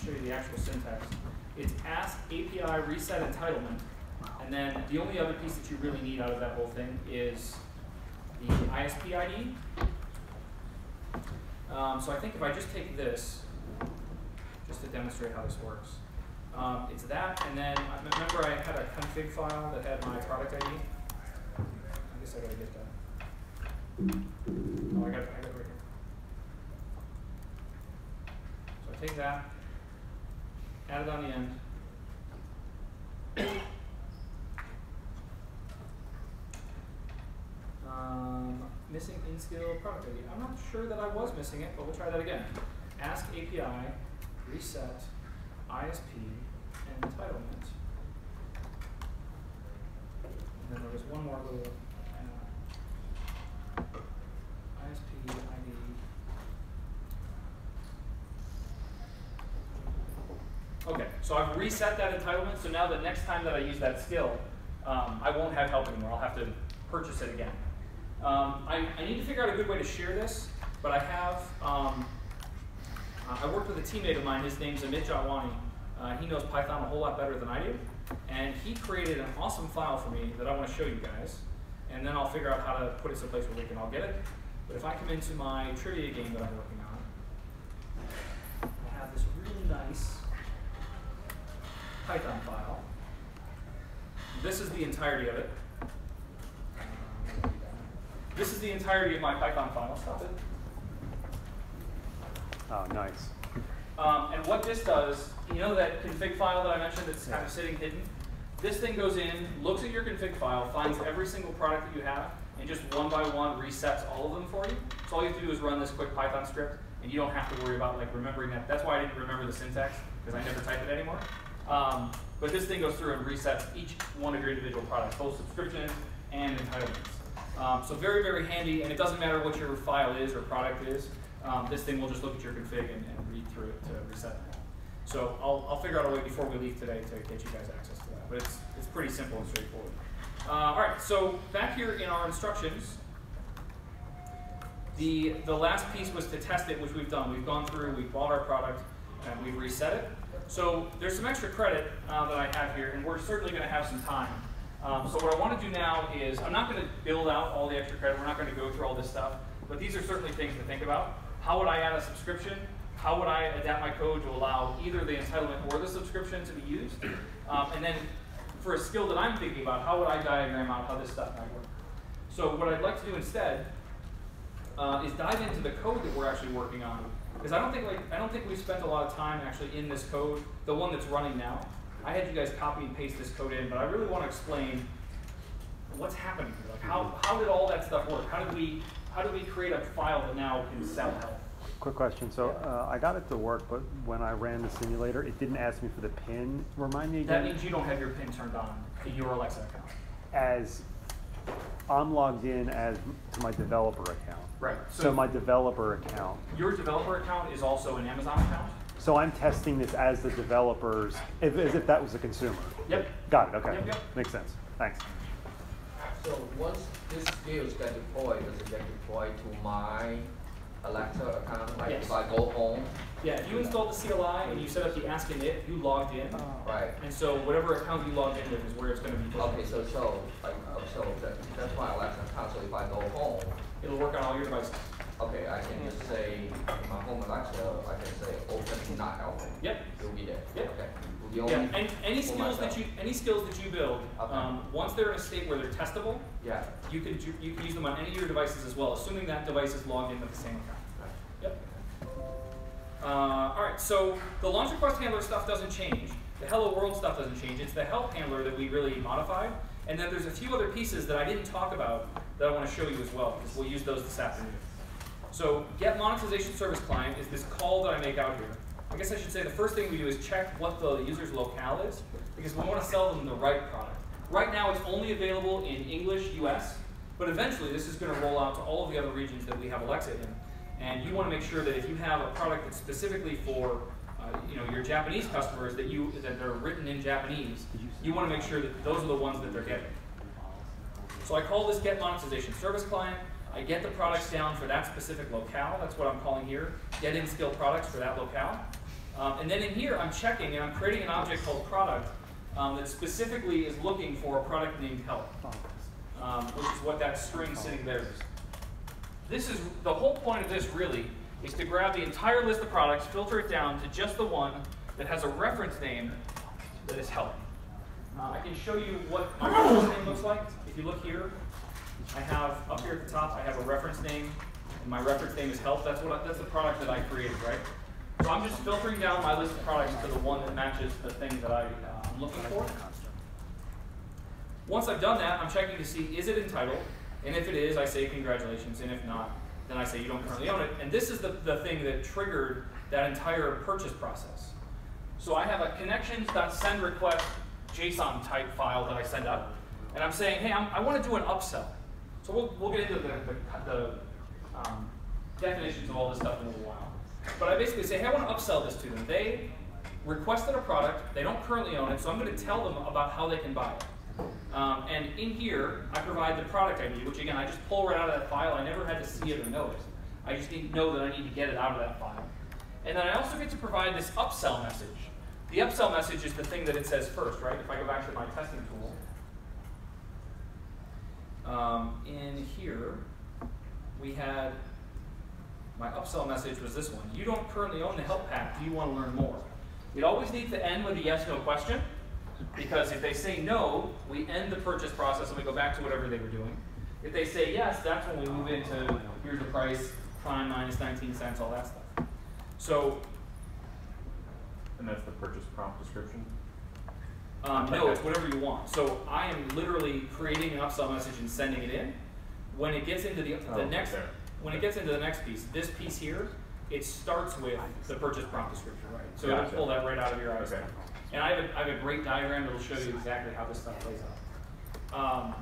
show you the actual syntax. It's Ask API reset entitlement, and then the only other piece that you really need out of that whole thing is the ISP ID. So I think if I just take this, just to demonstrate how this works, it's that, and then remember I had a config file that had my product ID. I guess I gotta get that. Oh, I got it right here. So I take that, add it on the end. Missing in-skill product ID. I'm not sure that I was missing it, but we'll try that again. ask API, reset, ISP, and entitlement. And then there was one more little ISP, ID. Okay, so I've reset that entitlement, so now the next time that I use that skill, I won't have help anymore. I'll have to purchase it again. I need to figure out a good way to share this, but I have, I worked with a teammate of mine, his name's Amit Jawani. He knows Python a whole lot better than I do, and he created an awesome file for me that I want to show you guys, and then I'll figure out how to put it someplace where we can all get it. But if I come into my trivia game that I'm working on, I have this really nice Python file. This is the entirety of it. This is the entirety of my Python file. Stop it. Oh, nice. And what this does, you know that config file that I mentioned that's kind of sitting hidden? This thing goes in, looks at your config file, finds every single product that you have, and just one by one resets all of them for you. So all you have to do is run this quick Python script, and you don't have to worry about like remembering that. That's why I didn't remember the syntax, because I never type it anymore. But this thing goes through and resets each one of your individual products, both subscriptions and entitlements. So very, very handy, and it doesn't matter what your file is or product is. This thing will just look at your config and read through it to reset them all. So I'll figure out a way before we leave today to get you guys access to that. But it's pretty simple and straightforward. All right, so back here in our instructions, the last piece was to test it, which we've done. We've gone through, we've bought our product, and we've reset it. So there's some extra credit that I have here, and we're certainly going to have some time. So what I want to do now is, I'm not going to build out all the extra credit. We're not going to go through all this stuff. But these are certainly things to think about. How would I add a subscription? How would I adapt my code to allow either the entitlement or the subscription to be used? And then for a skill that I'm thinking about, how would I diagram out how this stuff might work? So what I'd like to do instead is dive into the code that we're actually working on. Because I don't think we spent a lot of time actually in this code, the one that's running now. I had you guys copy and paste this code in, but I really want to explain what's happening here. Like how did all that stuff work? How did we create a file that now can sell health? Quick question. So I got it to work, but when I ran the simulator, it didn't ask me for the PIN. Remind me again. That means you don't have your PIN turned on to your Alexa account. As I'm logged in as to my developer account. Right. So my developer account. Your developer account is also an Amazon account. So I'm testing this as the developers, as if that was a consumer. Yep. Got it. Okay. Yep. Makes sense. Thanks. So once this skills get deployed, does it get deployed to my Alexa account? Like yes. if I go home? Yeah, if you installed the CLI and you set up the Ask Init, you logged in. Right. And so whatever account you logged in with is where it's going to be. Okay, so that's my Alexa account. So if I go home, it'll work on all your devices. Okay, I can just say in my home Alexa, I can say open not helping. Yep. It'll be there. Yep. Okay. Yeah, and any skills that you build, okay. Once they're in a state where they're testable, yeah, you can use them on any of your devices as well, assuming that device is logged in with the same account. Right. Yep. All right, so the launch request handler stuff doesn't change. The hello world stuff doesn't change. It's the help handler that we really modified. And then there's a few other pieces that I didn't talk about that I want to show you as well, because we'll use those this afternoon. So get monetization service client is this call that I make out here. I guess I should say the first thing we do is check what the user's locale is, because we want to sell them the right product. Right now it's only available in English, US, but eventually this is going to roll out to all of the other regions that we have Alexa in. And you want to make sure that if you have a product that's specifically for your Japanese customers, that they're written in Japanese, you want to make sure that those are the ones that they're getting. So I call this get monetization service client. I get the products down for that specific locale. That's what I'm calling here. Get in skill products for that locale. And then in here, I'm checking and I'm creating an object called product that specifically is looking for a product named help, which is what that string sitting there is. This is the whole point of this really is to grab the entire list of products, filter it down to just the one that has a reference name that is help. I can show you what my reference name looks like. If you look here, I have up here at the top, I have a reference name, and my reference name is help. That's the product that I created, right? So I'm just filtering down my list of products to the one that matches the thing that I'm looking for. Once I've done that, I'm checking to see, is it entitled? And if it is, I say congratulations, and if not, then I say you don't currently own it. And this is the thing that triggered that entire purchase process. So I have a connections.sendRequest JSON type file that I send up, and I'm saying, hey, I want to do an upsell. So we'll get into the definitions of all this stuff in a little while. But I basically say, hey, I want to upsell this to them. They requested a product, they don't currently own it, so I'm going to tell them about how they can buy it. And in here, I provide the product ID, which again, I just pull right out of that file. I never had to see it or know it. I just need to know that I need to get it out of that file. And then I also get to provide this upsell message. The upsell message is the thing that it says first, right? If I go back to my testing tool, in here, we had, my upsell message was this one. You don't currently own the help pack. Do you want to learn more? It always needs to end with a yes/no question, because if they say no, we end the purchase process and we go back to whatever they were doing. If they say yes, that's when we move into, here's the price, prime minus 19 cents, all that stuff. So, And that's the purchase prompt description? no, it's whatever you want. So I am literally creating an upsell message and sending it in. When it gets into when it gets into the next piece, this piece here, it starts with the purchase prompt description, right? So it'll pull that right out of your eyes. Okay. And I have a great diagram that'll show you exactly how this stuff plays out.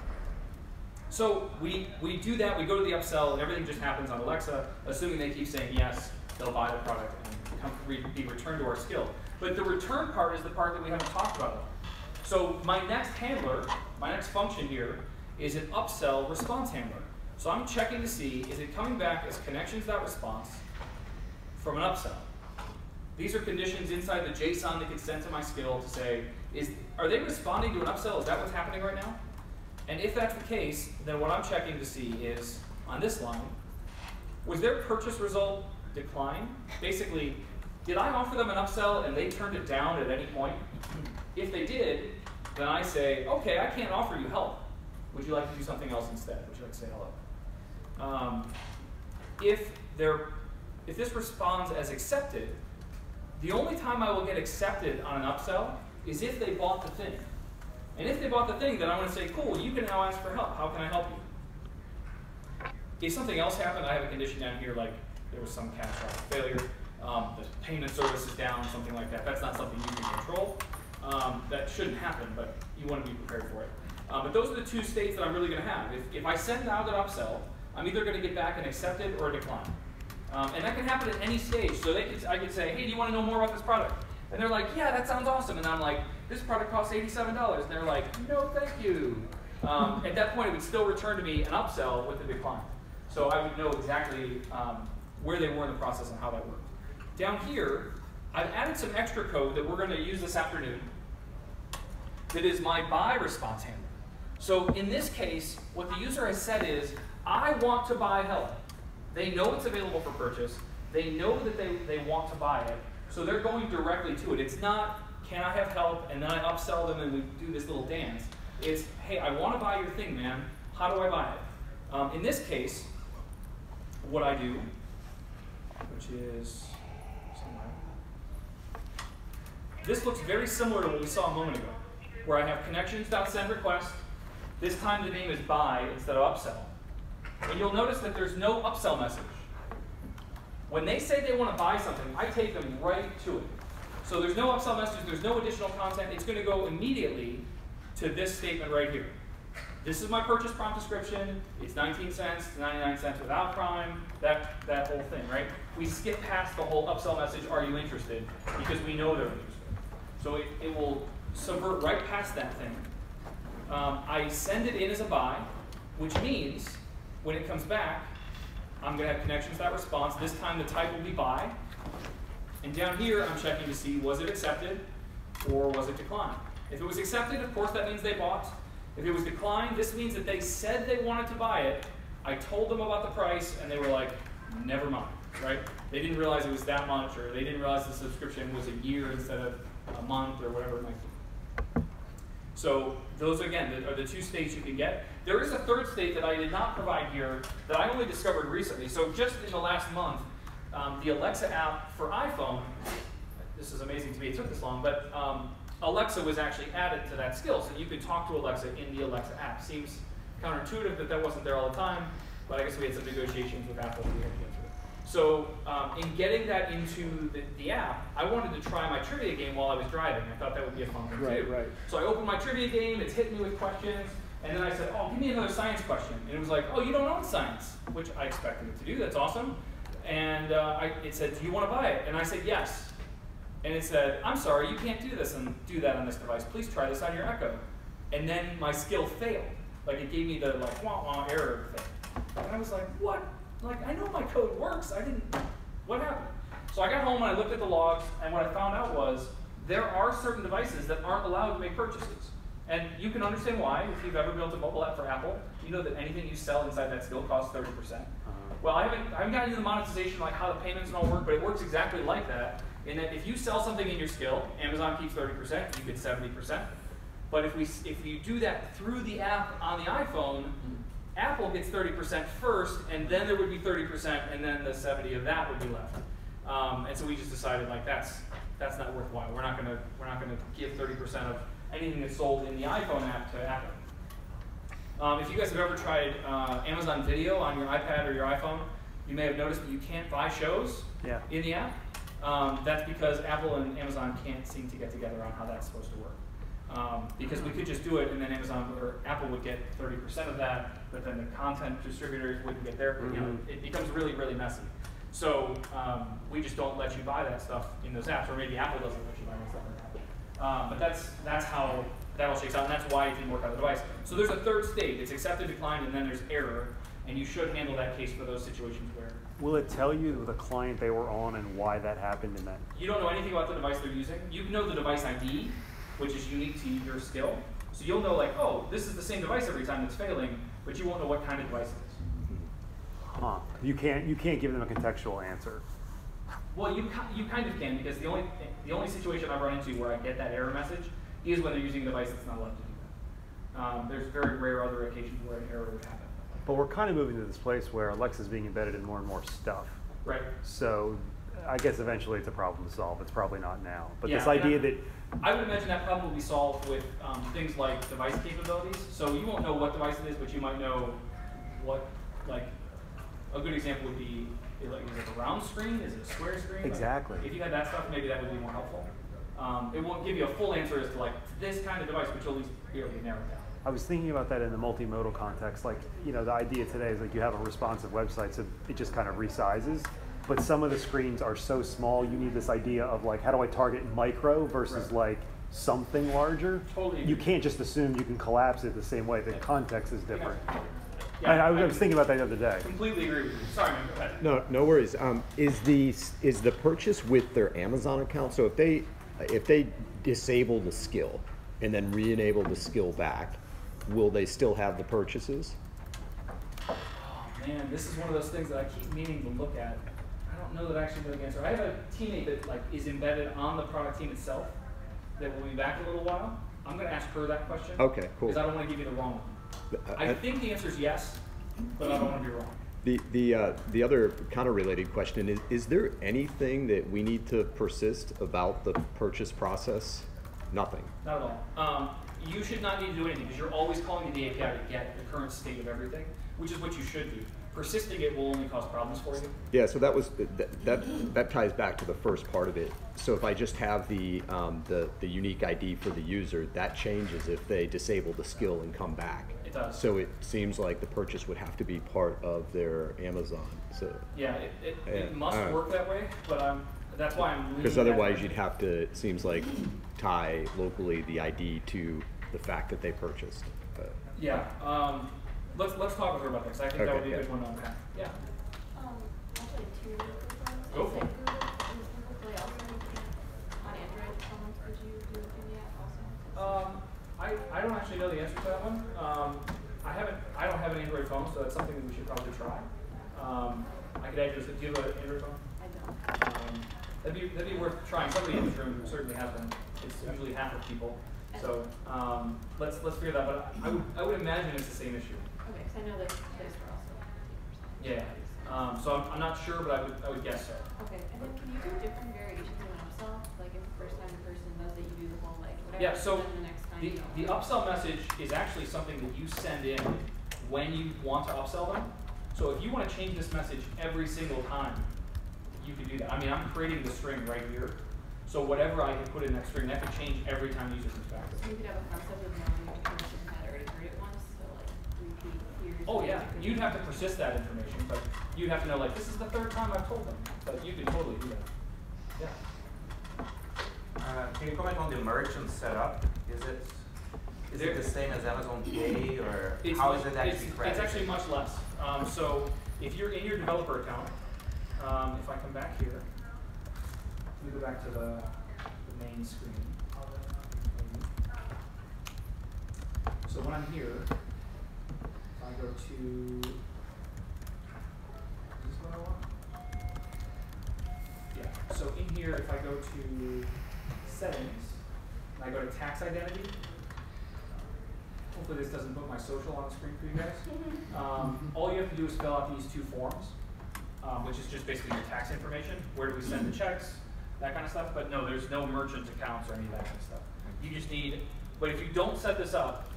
So we do that, we go to the upsell, and everything just happens on Alexa. Assuming they keep saying yes, they'll buy the product and be returned to our skill. But the return part is the part that we haven't talked about. So my next handler, my next function here, is an upsell response handler. So I'm checking to see, is it coming back as connections.response from an upsell? These are conditions inside the JSON that gets sent to my skill to say, are they responding to an upsell? Is that what's happening right now? And if that's the case, then what I'm checking to see is, on this line, was their purchase result decline? Basically, did I offer them an upsell and they turned it down at any point? If they did, then I say, okay, I can't offer you help. Would you like to do something else instead? Would you like to say hello? If this responds as accepted, the only time I will get accepted on an upsell is if they bought the thing. And if they bought the thing, then I'm going to say, cool, you can now ask for help. How can I help you? If something else happened, I have a condition down here like there was some catastrophic failure, the payment service is down, something like that. That's not something you can control. That shouldn't happen, but you want to be prepared for it. But those are the two states that I'm really going to have. If I send out an upsell, I'm either going to get back an accepted or a decline. And that can happen at any stage. So I could say, hey, do you want to know more about this product? And they're like, yeah, that sounds awesome. And I'm like, this product costs $87. And they're like, no, thank you. At that point, it would still return to me an upsell with a decline. So I would know exactly where they were in the process and how that worked. Down here, I've added some extra code that we're going to use this afternoon that is my buy response handler. So in this case, what the user has said is, I want to buy help. They know it's available for purchase. They know that they want to buy it. So they're going directly to it. It's not, can I have help? And then I upsell them and we do this little dance. It's, hey, I want to buy your thing, man. How do I buy it? In this case, what I do, which is somewhere, this looks very similar to what we saw a moment ago, where I have connections.sendRequest. This time the name is buy instead of upsell. And you'll notice that there's no upsell message. When they say they want to buy something, I take them right to it. So there's no upsell message, there's no additional content. It's going to go immediately to this statement right here. This is my purchase prompt description. It's 19 cents to 99 cents without Prime, that whole thing, right? We skip past the whole upsell message, are you interested? Because we know they're interested. So it will subvert right past that thing. I send it in as a buy, which means when it comes back, I'm going to have connections.response. This time the type will be buy. And down here, I'm checking to see, was it accepted or was it declined? If it was accepted, of course, that means they bought. If it was declined, this means that they said they wanted to buy it. I told them about the price, and they were like, never mind, right? They didn't realize it was that much, or they didn't realize the subscription was a year instead of a month, or whatever it might be. So those, again, are the two states you can get. There is a third state that I did not provide here that I only discovered recently. So just in the last month, the Alexa app for iPhone, this is amazing to me, it took this long, but Alexa was actually added to that skill. So you could talk to Alexa in the Alexa app. Seems counterintuitive that wasn't there all the time. but I guess we had some negotiations with Apple we had to get through. So in getting that into the app, I wanted to try my trivia game while I was driving. I thought that would be a fun thing to do. Right. So I opened my trivia game, it's hitting me with questions, and then I said, oh, give me another science question. And it was like, oh, you don't know science, which I expected it to do, that's awesome. And it said, do you want to buy it? And I said, yes. And it said, I'm sorry, you can't do this and do that on this device. Please try this on your Echo. And then my skill failed. Like it gave me the like wah wah error thing. And I was like, what? Like I know my code works. What happened? So I got home and I looked at the logs, and what I found out was there are certain devices that aren't allowed to make purchases. And you can understand why. If you've ever built a mobile app for Apple, you know that anything you sell inside that skill costs 30%. Well, I haven't gotten into the monetization, like how the payments and all work, but it works exactly like that. In that if you sell something in your skill, Amazon keeps 30%, you get 70%. But if you do that through the app on the iPhone, Apple gets 30% first, and then there would be 30%, and then the 70 of that would be left. And so we just decided like that's not worthwhile. We're not gonna give 30% of anything that's sold in the iPhone app to Apple. If you guys have ever tried Amazon Video on your iPad or your iPhone, you may have noticed that you can't buy shows in the app. That's because Apple and Amazon can't seem to get together on how that's supposed to work. Because we could just do it, and then Apple would get 30% of that, but then the content distributors wouldn't get their. You know, it becomes really, really messy. So we just don't let you buy that stuff in those apps, or maybe Apple doesn't let you buy that stuff in the app. But that's how that all shakes out, and that's why it didn't work on the device. So there's a third state. It's accepted, declined, and then there's error, and you should handle that case for those situations where. Will it tell you the client they were on and why that happened in that? You don't know anything about the device they're using. You know the device ID, which is unique to your skill. So you'll know like, oh, this is the same device every time that's failing, but you won't know what kind of device it is. Huh. You can't give them a contextual answer. Well, you kind of can, because the only situation I've run into where I get that error message is when they're using a device that's not allowed to do that. There's very rare other occasions where an error would happen. But we're kind of moving to this place where Alexa's being embedded in more and more stuff. Right. So I guess eventually it's a problem to solve. It's probably not now. But yeah, this idea that... I would imagine that problem will be solved with things like device capabilities. So you won't know what device it is, but you might know what, like, a good example would be, is it a round screen? Is it a square screen? Exactly. Like, if you had that stuff, maybe that would be more helpful. It won't give you a full answer as to like this kind of device, but you'll at least be able to narrow it down. I was thinking about that in the multimodal context. Like, you know, the idea today is like you have a responsive website, so it just kind of resizes. But some of the screens are so small, you need this idea of like, how do I target micro versus like something larger? Totally. You can't just assume you can collapse it the same way. The context is different. Yeah, I was thinking about that the other day. Completely agree with you. Sorry, man, go ahead. No worries. Is the purchase with their Amazon account? So if they disable the skill and then re-enable the skill back, will they still have the purchases? Oh man, this is one of those things that I keep meaning to look at. I don't know that I actually know the answer. I have a teammate that like is embedded on the product team itself that will be back in a little while. I'm going to ask her that question. Okay, cool. Because I don't want to give you the wrong one. I think the answer is yes, but I don't want to be wrong. The other kind of related question is there anything that we need to persist about the purchase process? Nothing. Not at all. You should not need to do anything because you're always calling the API to get the current state of everything, which is what you should do. Persisting it will only cause problems for you. Yeah, so that ties back to the first part of it. So if I just have the unique ID for the user, that changes if they disable the skill and come back. It does. So it seems like the purchase would have to be part of their Amazon. So yeah, it must work that way, but that's why I'm. Because otherwise, you'd have to. It seems like tie locally the ID to the fact that they purchased. Yeah. Let's talk with her about this. I think that would be a good one to unpack. Yeah. Actually, two quick ones. Go for it. Google Play also on Android? How much would you do in the app also? I don't actually know the answer to that one. I don't have an Android phone, so that's something that we should probably try. I could add you. Do you have an Android phone? I don't. That'd be worth trying. Somebody in this room certainly has one. It's usually half of people. So let's figure that out. But I would imagine it's the same issue. Okay, because I know that those were also 50%. Yeah. So I'm not sure, but I would guess so. Okay, and then can you do different variations of an upsell? Like if the first time the person does it, you do the whole like whatever. Yeah. So then the next time the upsell message is actually something that you send in when you want to upsell them. So if you want to change this message every single time, you can do that. I mean, I'm creating the string right here. So whatever I can put in that string, that could change every time the user comes back. So you could have a concept of knowing the person had already heard it once, so like repeat here's. Oh yeah, you'd have to persist that information, but you'd have to know like, this is the third time I've told them. But you can totally do that. Yeah. Can you comment on the merchant setup? Is it the same as Amazon Pay, or how is it actually credited? It's actually much less. So if you're in your developer account, if I come back here, let me go back to the main screen. So when I'm here, if I go to, is this what I want? Yeah, so in here, if I go to settings, and I go to tax identity, hopefully this doesn't put my social on the screen for you guys. All you have to do is fill out these 2 forms, which is just basically your tax information. Where do we send the checks? That kind of stuff. But no, there's no merchant accounts or any of that kind of stuff. You just need, but if you don't set this up,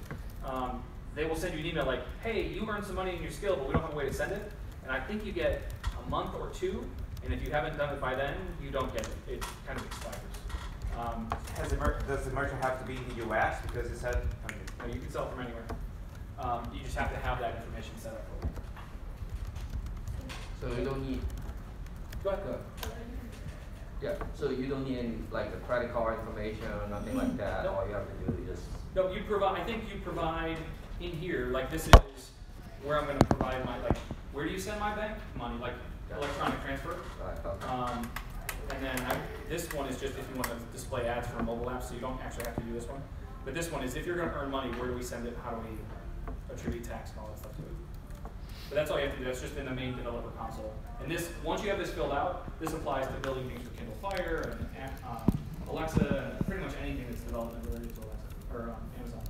they will send you an email like, hey, you earned some money in your skill, but we don't have a way to send it. And I think you get a month or 2, and if you haven't done it by then, you don't get it. It kind of expires. Does the merchant have to be in the US? Because it said, No, you can sell from anywhere. You just have to have that information set up for you. So you don't need. Go ahead. Yeah. So you don't need any like the credit card information or nothing like that. Nope. All you have to do is just. No, you provide. I think you provide in here. Like this is where I'm going to provide my like. Where do you send my bank money? Like electronic transfer. Right. Okay. And then this one is just if you want to display ads for a mobile app, so you don't actually have to do this one. But this one is if you're going to earn money, where do we send it? How do we attribute tax and all that stuff to it? But that's all you have to do. That's just in the main developer console. And this, once you have this filled out, this applies to building things with Kindle Fire and Alexa, and pretty much anything that's development related to Alexa or Amazon.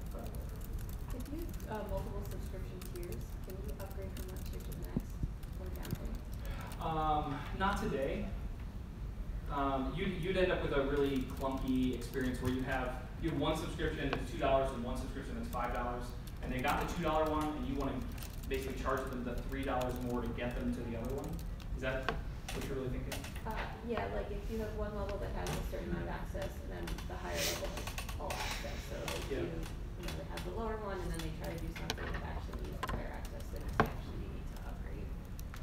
If you have multiple subscription tiers, can you upgrade from one tier to the next or down? Not today. You'd end up with a really clunky experience where you have one subscription that's $2 and one subscription that's $5, and they got the $2 one, and you want to basically charge them the $3 more to get them to the other one. Is that what you're really thinking? Yeah, like if you have one level that has a certain amount of access, and then the higher level has all access. So like you they have the lower one, and then they try to do something that actually needs higher access, then it's actually you need to upgrade.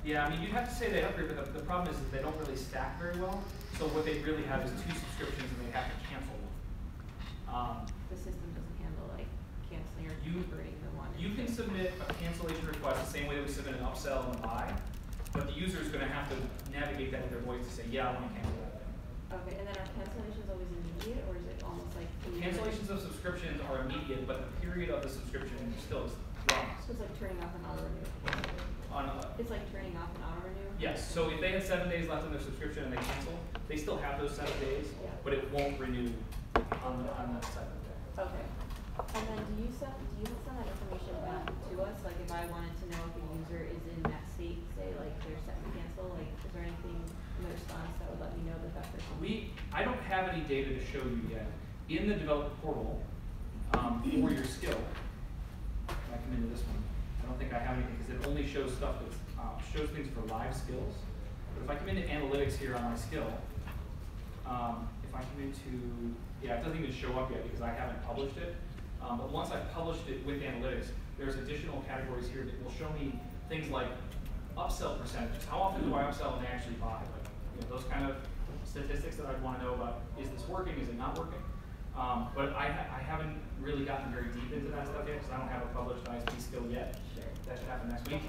Yeah, I mean, you'd have to say they upgrade, but the problem is that they don't really stack very well. So what they really have is 2 subscriptions, and they have to cancel one. The system doesn't handle like canceling or converting the one. You can submit a cancellation request the same way that we submit an upsell and a buy, but the user is going to have to navigate that with their voice to say, yeah, I want to cancel that thing. Okay, and then are cancellations always immediate, or is it almost like Cancellations of subscriptions are immediate, but the period of the subscription still is long. So it's like turning off an auto renew. It's like turning off an auto renew. Yes. So if they had 7 days left on their subscription and they cancel, they still have those 7 days, but it won't renew on the 7th day. Okay. And then do you send that information back to us? Like if I wanted to know if a user is in that state, say like they're set to cancel, like is there anything in the response that would let me know that that person? I don't have any data to show you yet. In the developer portal, for your skill, if I come into this one, I don't think I have anything because it only shows stuff that shows things for live skills. But if I come into analytics here on my skill, if I come into, it doesn't even show up yet because I haven't published it. But once I've published it with analytics, there's additional categories here that will show me things like upsell percentages. How often do I upsell and they actually buy? Like, those kind of statistics that I'd want to know about. Is this working? Is it not working? But I haven't really gotten very deep into that stuff yet because I don't have a published ISP skill yet. That should happen next week.